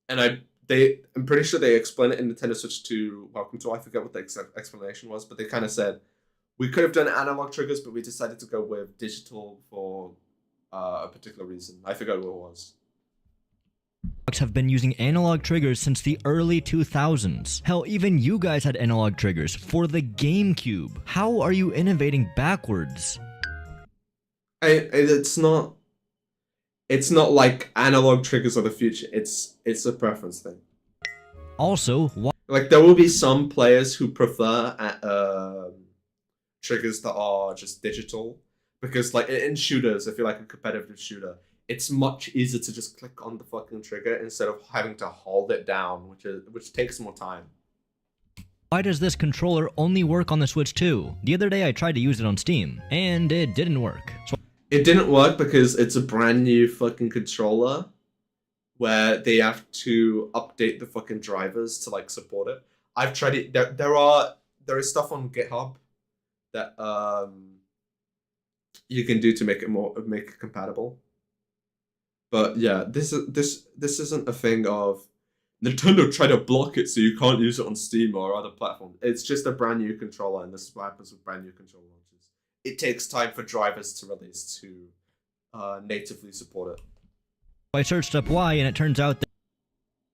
And I'm pretty sure they explained it in Nintendo Switch 2 Welcome to. I forget what the explanation was, but they kind of said, we could have done analog triggers, but we decided to go with digital for a particular reason. I forgot what it was. Have been using analog triggers since the early 2000s. Hell, even you guys had analog triggers for the GameCube. How are you innovating backwards? It's not like analog triggers are the future. It's a preference thing. Also, like there will be some players who prefer triggers that are just digital, because like in shooters, if you're like a competitive shooter, it's much easier to just click on the fucking trigger instead of having to hold it down, which takes more time. Why does this controller only work on the Switch 2? The other day I tried to use it on Steam, and it didn't work. It didn't work because it's a brand new fucking controller where they have to update the fucking drivers to like support it. I've tried it. There is stuff on GitHub that you can do to make it compatible. But yeah, this isn't a thing of Nintendo tried to block it so you can't use it on Steam or other platforms. It's just a brand new controller, and this is what happens with brand new controller launches. It takes time for drivers to release to natively support it. I searched up why, and it turns out that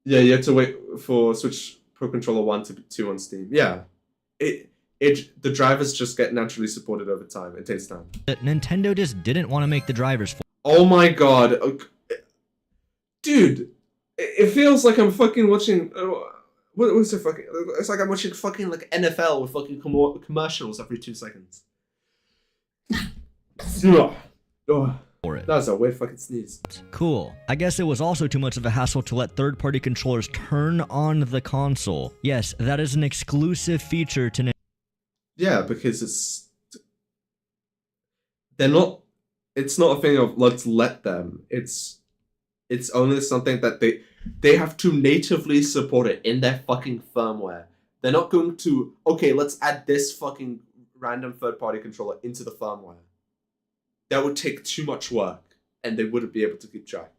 yeah, you have to wait for Switch Pro Controller 1 to 2 on Steam. Yeah, the drivers just get naturally supported over time. It takes time. That Nintendo just didn't want to make the drivers for. Oh my god, dude, it feels like I'm fucking watching. What was it fucking? It's like I'm watching fucking like NFL with fucking commercials every 2 seconds. For it. That's a weird fucking sneeze. Cool. I guess it was also too much of a hassle to let third-party controllers turn on the console. Yes, that is an exclusive feature to Nintendo. Yeah, because they're not. It's not a thing of let's let them. It's only something that they have to natively support it in their fucking firmware. They're not going to, okay, let's add this fucking random third-party controller into the firmware. That would take too much work, and they wouldn't be able to keep track.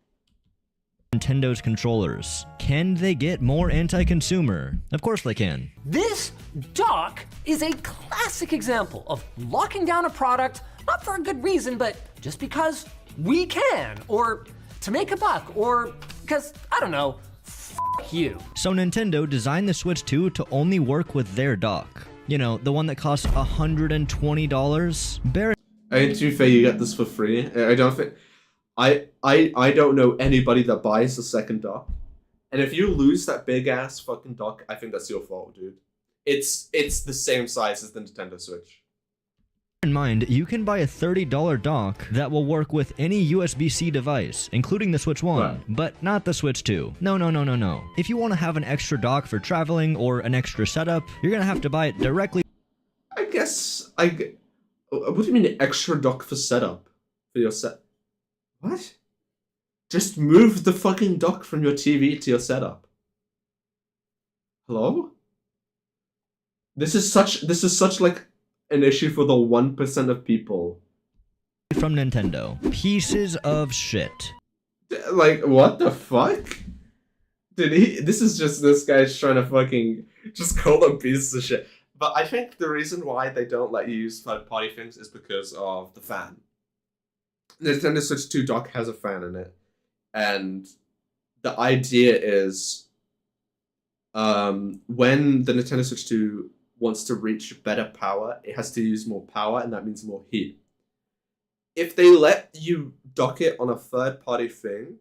Nintendo's controllers. Can they get more anti-consumer? Of course they can. This dock is a classic example of locking down a product, not for a good reason, but just because we can, or to make a buck, or because, I don't know, f*** you. So Nintendo designed the Switch 2 to only work with their dock. You know, the one that costs $120? And to be fair, you get this for free. I don't think... I don't know anybody that buys a second dock. And if you lose that big-ass fucking dock, I think that's your fault, dude. It's the same size as the Nintendo Switch. in mind, you can buy a $30 dock that will work with any USB-C device, including the Switch 1, Right. but not the Switch 2. No. If you want to have an extra dock for traveling or an extra setup, you're gonna have to buy it directly. I guess what do you mean extra dock for setup for your set? What? Just move the fucking dock from your TV to your setup. Hello? This is such like an issue for the 1% of people. From Nintendo. Pieces of shit. Like, what the fuck? This is just this guy's trying to fucking just call them pieces of shit. But I think the reason why they don't let you use third-party things is because of the fan. The Nintendo Switch 2 dock has a fan in it. And the idea is when the Nintendo Switch 2 wants to reach better power, it has to use more power, and that means more heat. If they let you dock it on a third-party thing,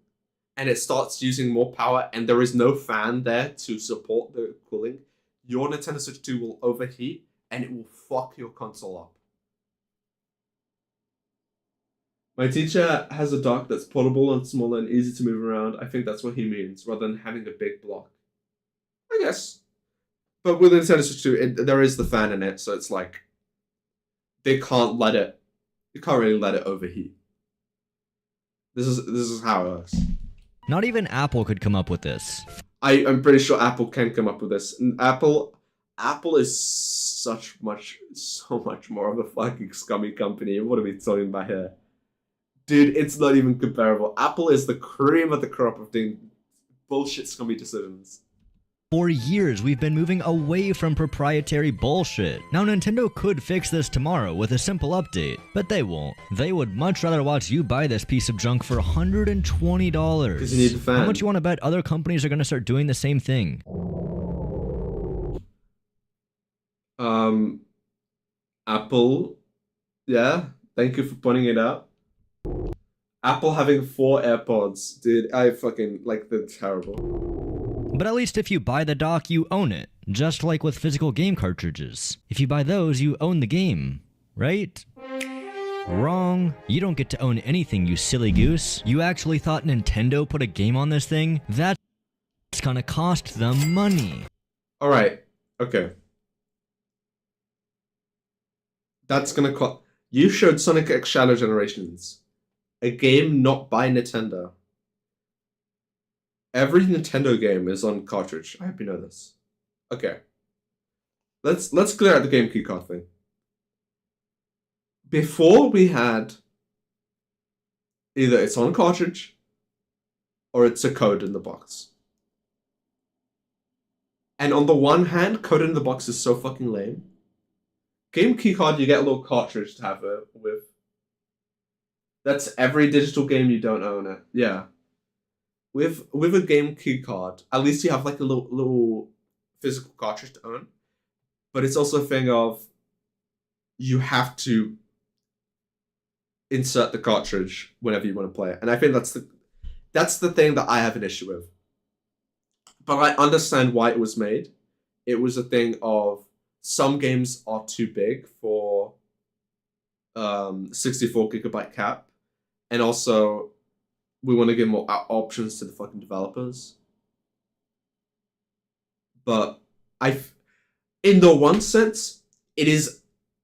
and it starts using more power, and there is no fan there to support the cooling, your Nintendo Switch 2 will overheat, and it will fuck your console up. My teacher has a dock that's portable and small and easy to move around. I think that's what he means, rather than having a big block. I guess. But with Nintendo Switch 2, there is the fan in it, so it's like you can't really let it overheat. This is how it works. Not even Apple could come up with this. I'm pretty sure Apple can come up with this. And Apple is so much more of a fucking scummy company. What are we talking about here? Dude, it's not even comparable. Apple is the cream of the crop of doing bullshit scummy decisions. For years, we've been moving away from proprietary bullshit. Now, Nintendo could fix this tomorrow with a simple update, but they won't. They would much rather watch you buy this piece of junk for $120. Because you need the fan. How much you want to bet other companies are going to start doing the same thing? Apple, yeah, thank you for pointing it out. Apple having 4 AirPods, dude, I fucking, like, they're terrible. But at least if you buy the dock, you own it. Just like with physical game cartridges. If you buy those, you own the game, right? Wrong. You don't get to own anything, you silly goose. You actually thought Nintendo put a game on this thing? That's gonna cost them money. Alright, okay. That's gonna cost... You showed Sonic X Shadow Generations. A game not by Nintendo. Every Nintendo game is on cartridge. I hope you know this. Okay. Let's clear out the game keycard thing. Before we had either it's on cartridge or it's a code in the box. And on the one hand, code in the box is so fucking lame. Game keycard, you get a little cartridge to have it with. That's every digital game you don't own it. Yeah. With a game keycard, at least you have like a little physical cartridge to own. But it's also a thing of you have to insert the cartridge whenever you want to play it. And I think that's the thing that I have an issue with. But I understand why it was made. It was a thing of some games are too big for 64 gigabyte cap. And also, we want to give more options to the fucking developers. But in the one sense, it is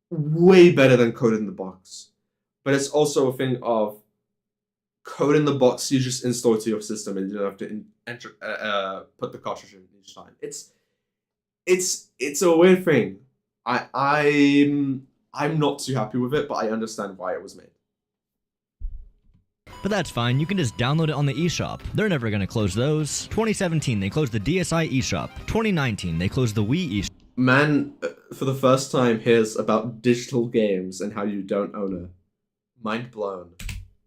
way better than code in the box. But it's also a thing of code in the box, you just install it to your system and you don't have to put the cartridge in each time. It's a weird thing. I'm not too happy with it, but I understand why it was made. But that's fine, you can just download it on the eShop. They're never gonna close those. 2017, they closed the DSi eShop. 2019, they closed the Wii eShop. Man, for the first time, hears about digital games and how you don't own it. Mind blown.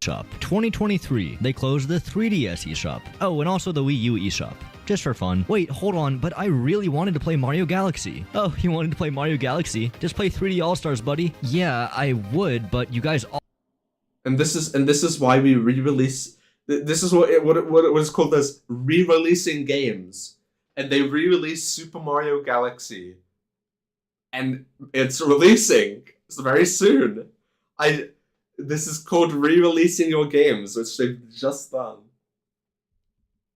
2023, they closed the 3DS eShop. Oh, and also the Wii U eShop. Just for fun. Wait, hold on, but I really wanted to play Mario Galaxy. Oh, you wanted to play Mario Galaxy? Just play 3D All-Stars, buddy. Yeah, I would, but you guys all... And this is why we re-release. This is what it was called as re-releasing games, and they re-released Super Mario Galaxy, and it's releasing It's very soon. This is called re-releasing your games, which they've just done.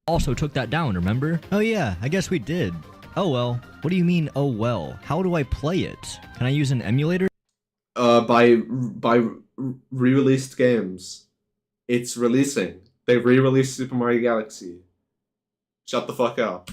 Also took that down, remember? Oh yeah, I guess we did. Oh well. What do you mean, oh well? How do I play it? Can I use an emulator? By re-released games. It's releasing. They re-released Super Mario Galaxy. Shut the fuck up.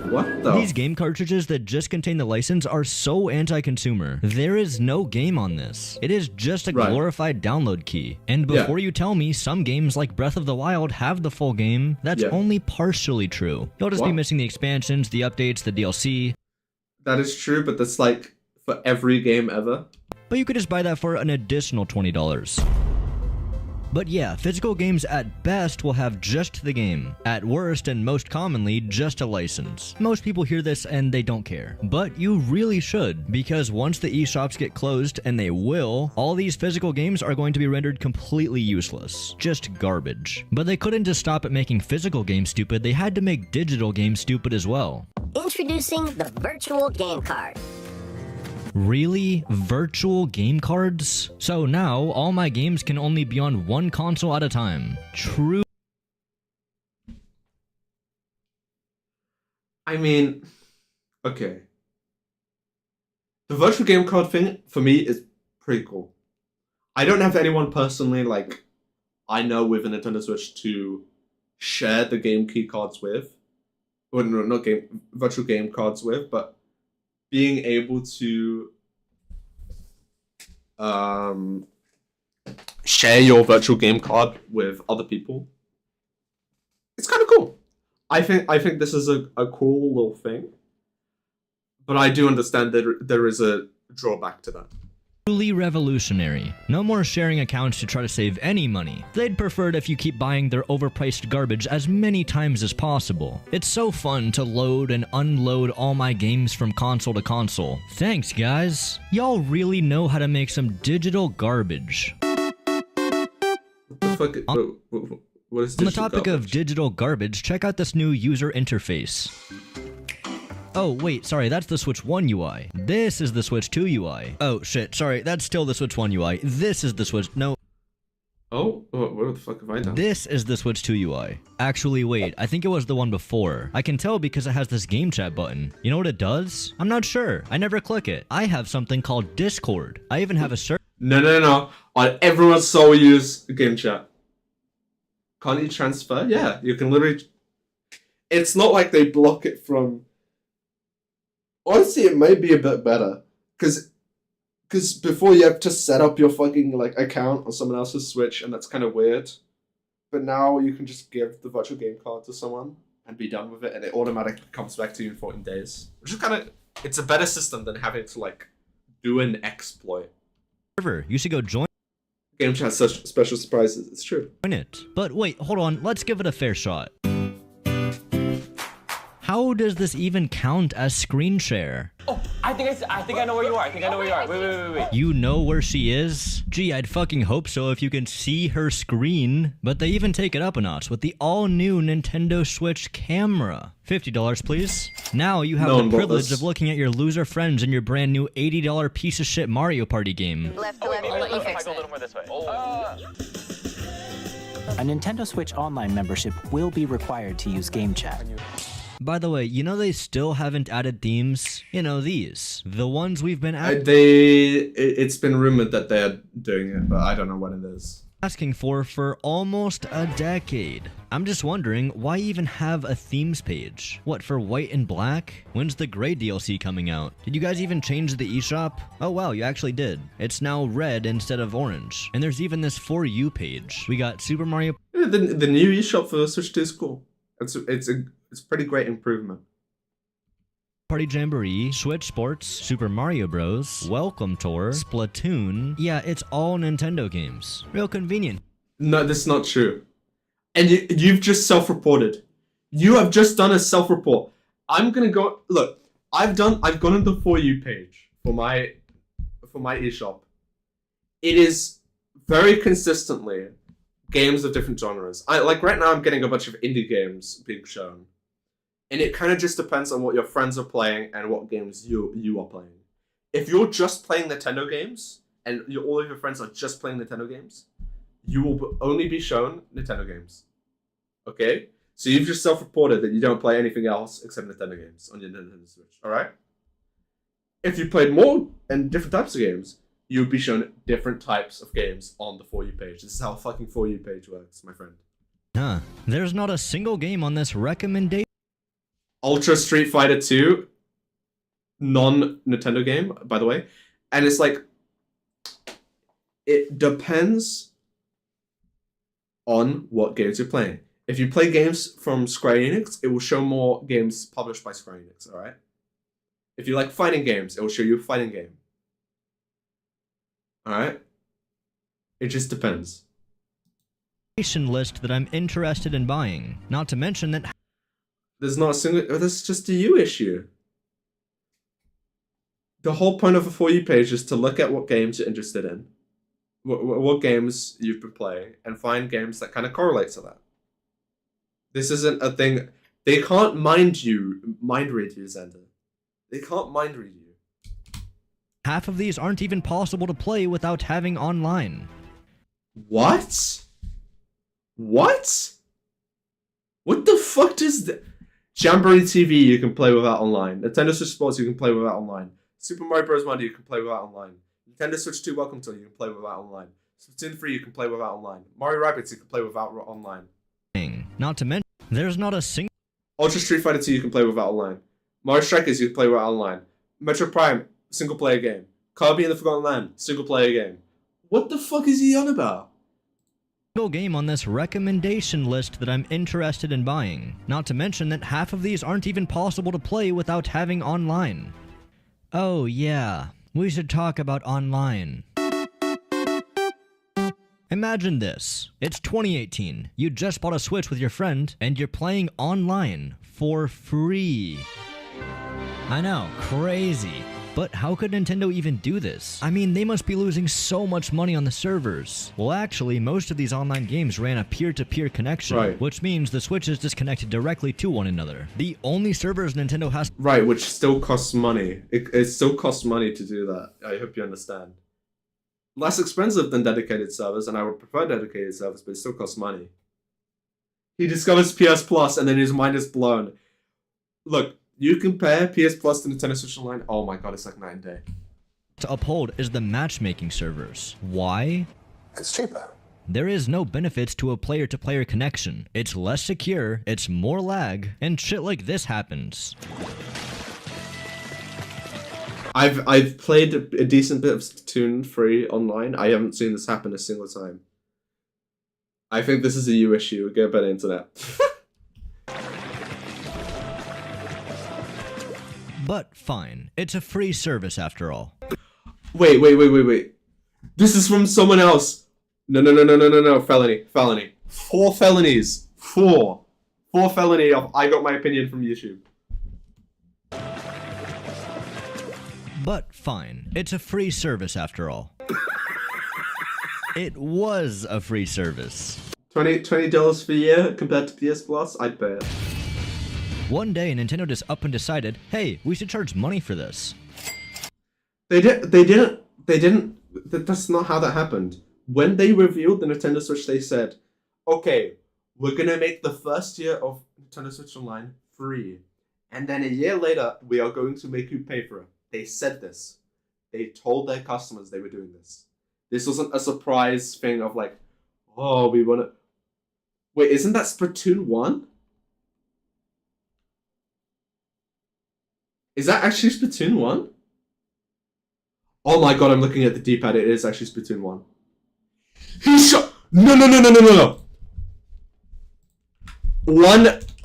What the? These game cartridges that just contain the license are so anti-consumer. There is no game on this. It is just a glorified download key. And before you tell me some games like Breath of the Wild have the full game, that's only partially true. You'll just be missing the expansions, the updates, the DLC. That is true, but that's like for every game ever. But you could just buy that for an additional $20. But yeah, physical games at best will have just the game. At worst, and most commonly, just a license. Most people hear this and they don't care. But you really should, because once the eShops get closed, and they will, all these physical games are going to be rendered completely useless. Just garbage. But they couldn't just stop at making physical games stupid, they had to make digital games stupid as well. Introducing the virtual game card. Really? Virtual game cards? So now, all my games can only be on one console at a time. True. I mean, okay. The virtual game card thing, for me, is pretty cool. I don't have anyone personally, like, I know with a Nintendo Switch to share the game key cards with. Well, no, not virtual game cards with, but being able to share your virtual game card with other people, it's kind of cool. I think this is a cool little thing, but I do understand that there is a drawback to that. Truly revolutionary. No more sharing accounts to try to save any money. They'd prefer it if you keep buying their overpriced garbage as many times as possible. It's so fun to load and unload all my games from console to console. Thanks, guys. Y'all really know how to make some digital garbage. What the fuck? What is On the topic of digital garbage, check out this new user interface. Oh, wait, sorry, that's the Switch 1 UI. This is the Switch 2 UI. Oh, shit, sorry, that's still the Switch 1 UI. This is the Switch... No. Oh, what the fuck have I done? This is the Switch 2 UI. Actually, wait, I think it was the one before. I can tell because it has this game chat button. You know what it does? I'm not sure. I never click it. I have something called Discord. I even have a server... No. On everyone's sole use game chat. Can't you transfer? Yeah, you can literally... It's not like they block it from... Honestly, it may be a bit better, because before you have to set up your fucking like account on someone else's Switch, and that's kind of weird. But now you can just give the virtual game card to someone and be done with it, and it automatically comes back to you in 14 days. Which is kind of, it's a better system than having to like do an exploit. You should go join. Game chat has such special surprises. It's true. It. But wait, hold on. Let's give it a fair shot. How does this even count as screen share? Oh, I think I know where you are. I think I know where you are. Wait. You know where she is? Gee, I'd fucking hope so if you can see her screen. But they even take it up a notch with the all-new Nintendo Switch camera. $50, please. Now you have the privilege of looking at your loser friends in your brand new $80 piece of shit Mario Party game. Left, I'll let you fix it. A little more this way. A Nintendo Switch Online membership will be required to use game chat. By the way, you know they still haven't added themes? You know, these. The ones we've been it's been rumored that they're doing it, but I don't know what it is. Asking for almost a decade. I'm just wondering, why even have a themes page? What, for white and black? When's the gray DLC coming out? Did you guys even change the eShop? Oh wow, you actually did. It's now red instead of orange. And there's even this For You page. We got Super Mario... Yeah, the new eShop for Switch 2 is cool. It's a pretty great improvement. Party Jamboree, Switch Sports, Super Mario Bros, Welcome Tour, Splatoon. Yeah, it's all Nintendo games. Real convenient. No, that's not true. And you've just self-reported. You have just done a self-report. I'm gonna go look. I've gone on the For You page for my eShop. It is very consistently games of different genres. Like right now I'm getting a bunch of indie games being shown. And it kind of just depends on what your friends are playing and what games you are playing. If you're just playing Nintendo games, and all of your friends are just playing Nintendo games, you will only be shown Nintendo games. Okay? So you've just self-reported that you don't play anything else except Nintendo games on your Nintendo Switch. Alright? If you played more and different types of games, you'll be shown different types of games on the For You page. This is how a fucking For You page works, my friend. Huh. There's not a single game on this recommendation. Ultra Street Fighter 2, non-Nintendo game, by the way. And it's like, it depends on what games you're playing. If you play games from Square Enix, it will show more games published by Square Enix, alright? If you like fighting games, it will show you a fighting game. Alright? It just depends. List that I'm interested in buying. Not to mention that There's not a single... That's just a you issue. The whole point of a For You page is to look at what games you're interested in. What games you've been playing. And find games that kind of correlate to that. This isn't a thing... They can't mind read you, Xander. They can't mind read you. half of these aren't even possible to play without having online. What? What? What the fuck does that... Jamboree TV you can play without online. Nintendo Switch Sports you can play without online. Super Mario Bros. Wonder you can play without online. Nintendo Switch 2 Welcome to you can play without online. Splatoon 3 you can play without online. Mario Rabbids you can play without online. Not to mention, there's not a single... Ultra Street Fighter 2 you can play without online. Mario Strikers you can play without online. Metro Prime, single player game. Kirby and the Forgotten Land, single player game. What the fuck is he on about? Game on this recommendation list that I'm interested in buying. Not to mention that half of these aren't even possible to play without having online. Oh yeah, we should talk about online. Imagine this. It's 2018. You just bought a Switch with your friend, and you're playing online for free. I know, crazy. But how could Nintendo even do this? I mean, they must be losing so much money on the servers. Well, actually, most of these online games ran a peer-to-peer connection, right, which means the Switch is disconnected directly to one another. The only servers Nintendo has... Right, which still costs money. It still costs money to do that. I hope you understand. Less expensive than dedicated servers, and I would prefer dedicated servers, but it still costs money. He discovers PS Plus, and then his mind is blown. Look, you compare PS Plus to Nintendo Switch Online, oh my god, it's like night and day. To uphold is the matchmaking servers. Why? It's cheaper. There is no benefits to a player-to-player connection. It's less secure, it's more lag, and shit like this happens. I've played a decent bit of Splatoon 3 online. I haven't seen this happen a single time. I think this is a you issue. Get a better internet. But fine, it's a free service after all. Wait. This is from someone else. No. Felony. 4 felonies. 4 felony of I got my opinion from YouTube. But fine, it's a free service after all. It was a free service. $20 per year compared to PS Plus? I'd pay it. One day, Nintendo just up and decided, hey, we should charge money for this. They didn't. That's not how that happened. When they revealed the Nintendo Switch, they said, okay, we're gonna make the first year of Nintendo Switch Online free. And then a year later, we are going to make you pay for it. They said this. They told their customers they were doing this. This wasn't a surprise thing of like, oh, we wanna... Wait, isn't that Splatoon 1? Is that actually Splatoon 1? Oh my god, I'm looking at the D-pad. It is actually Splatoon 1. He shot... No.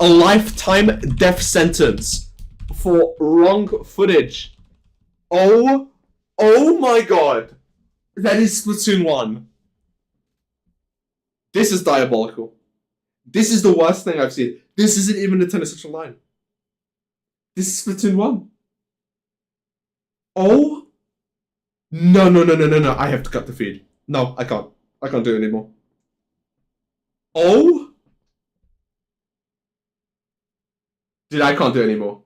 A lifetime death sentence for wrong footage. Oh my god. That is Splatoon 1. This is diabolical. This is the worst thing I've seen. This isn't even Nintendo Switch Online. This is Splatoon 1. Oh. No. I have to cut the feed. No, I can't. I can't do it anymore. Oh? Dude, I can't do it anymore.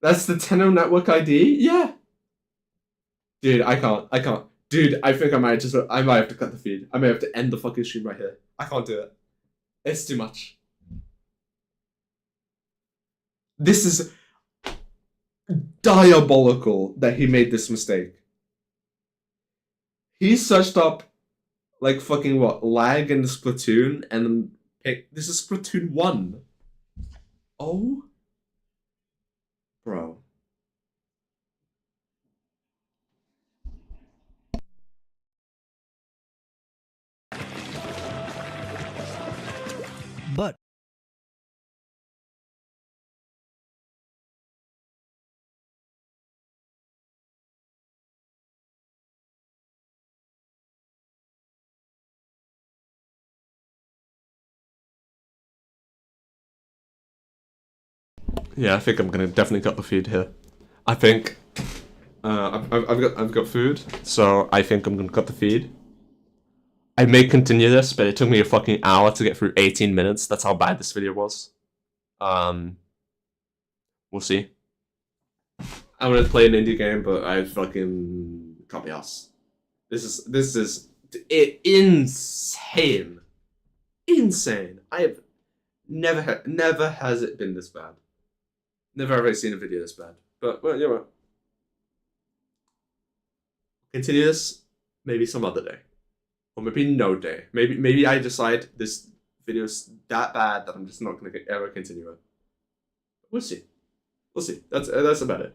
That's the Tenno network ID? Yeah. Dude, I can't. Dude, I think I might have to cut the feed. I may have to end the fucking stream right here. I can't do it. It's too much. This is diabolical that he made this mistake. He searched up like fucking what, lag in Splatoon and then picked, this is Splatoon 1. Oh? Bro. But Yeah, I think I'm gonna definitely cut the feed here. I think I've got food, so I think I'm gonna cut the feed. I may continue this, but it took me a fucking hour to get through 18 minutes. That's how bad this video was. We'll see. I want to play an indie game, but I fucking can't be arsed. This is insane. Insane. I have never has it been this bad. Never have I seen a video this bad. But well, you know what? Continue this maybe some other day. Or maybe no day. Maybe I decide this video's that bad that I'm just not gonna ever continue it. We'll see. We'll see. That's about it.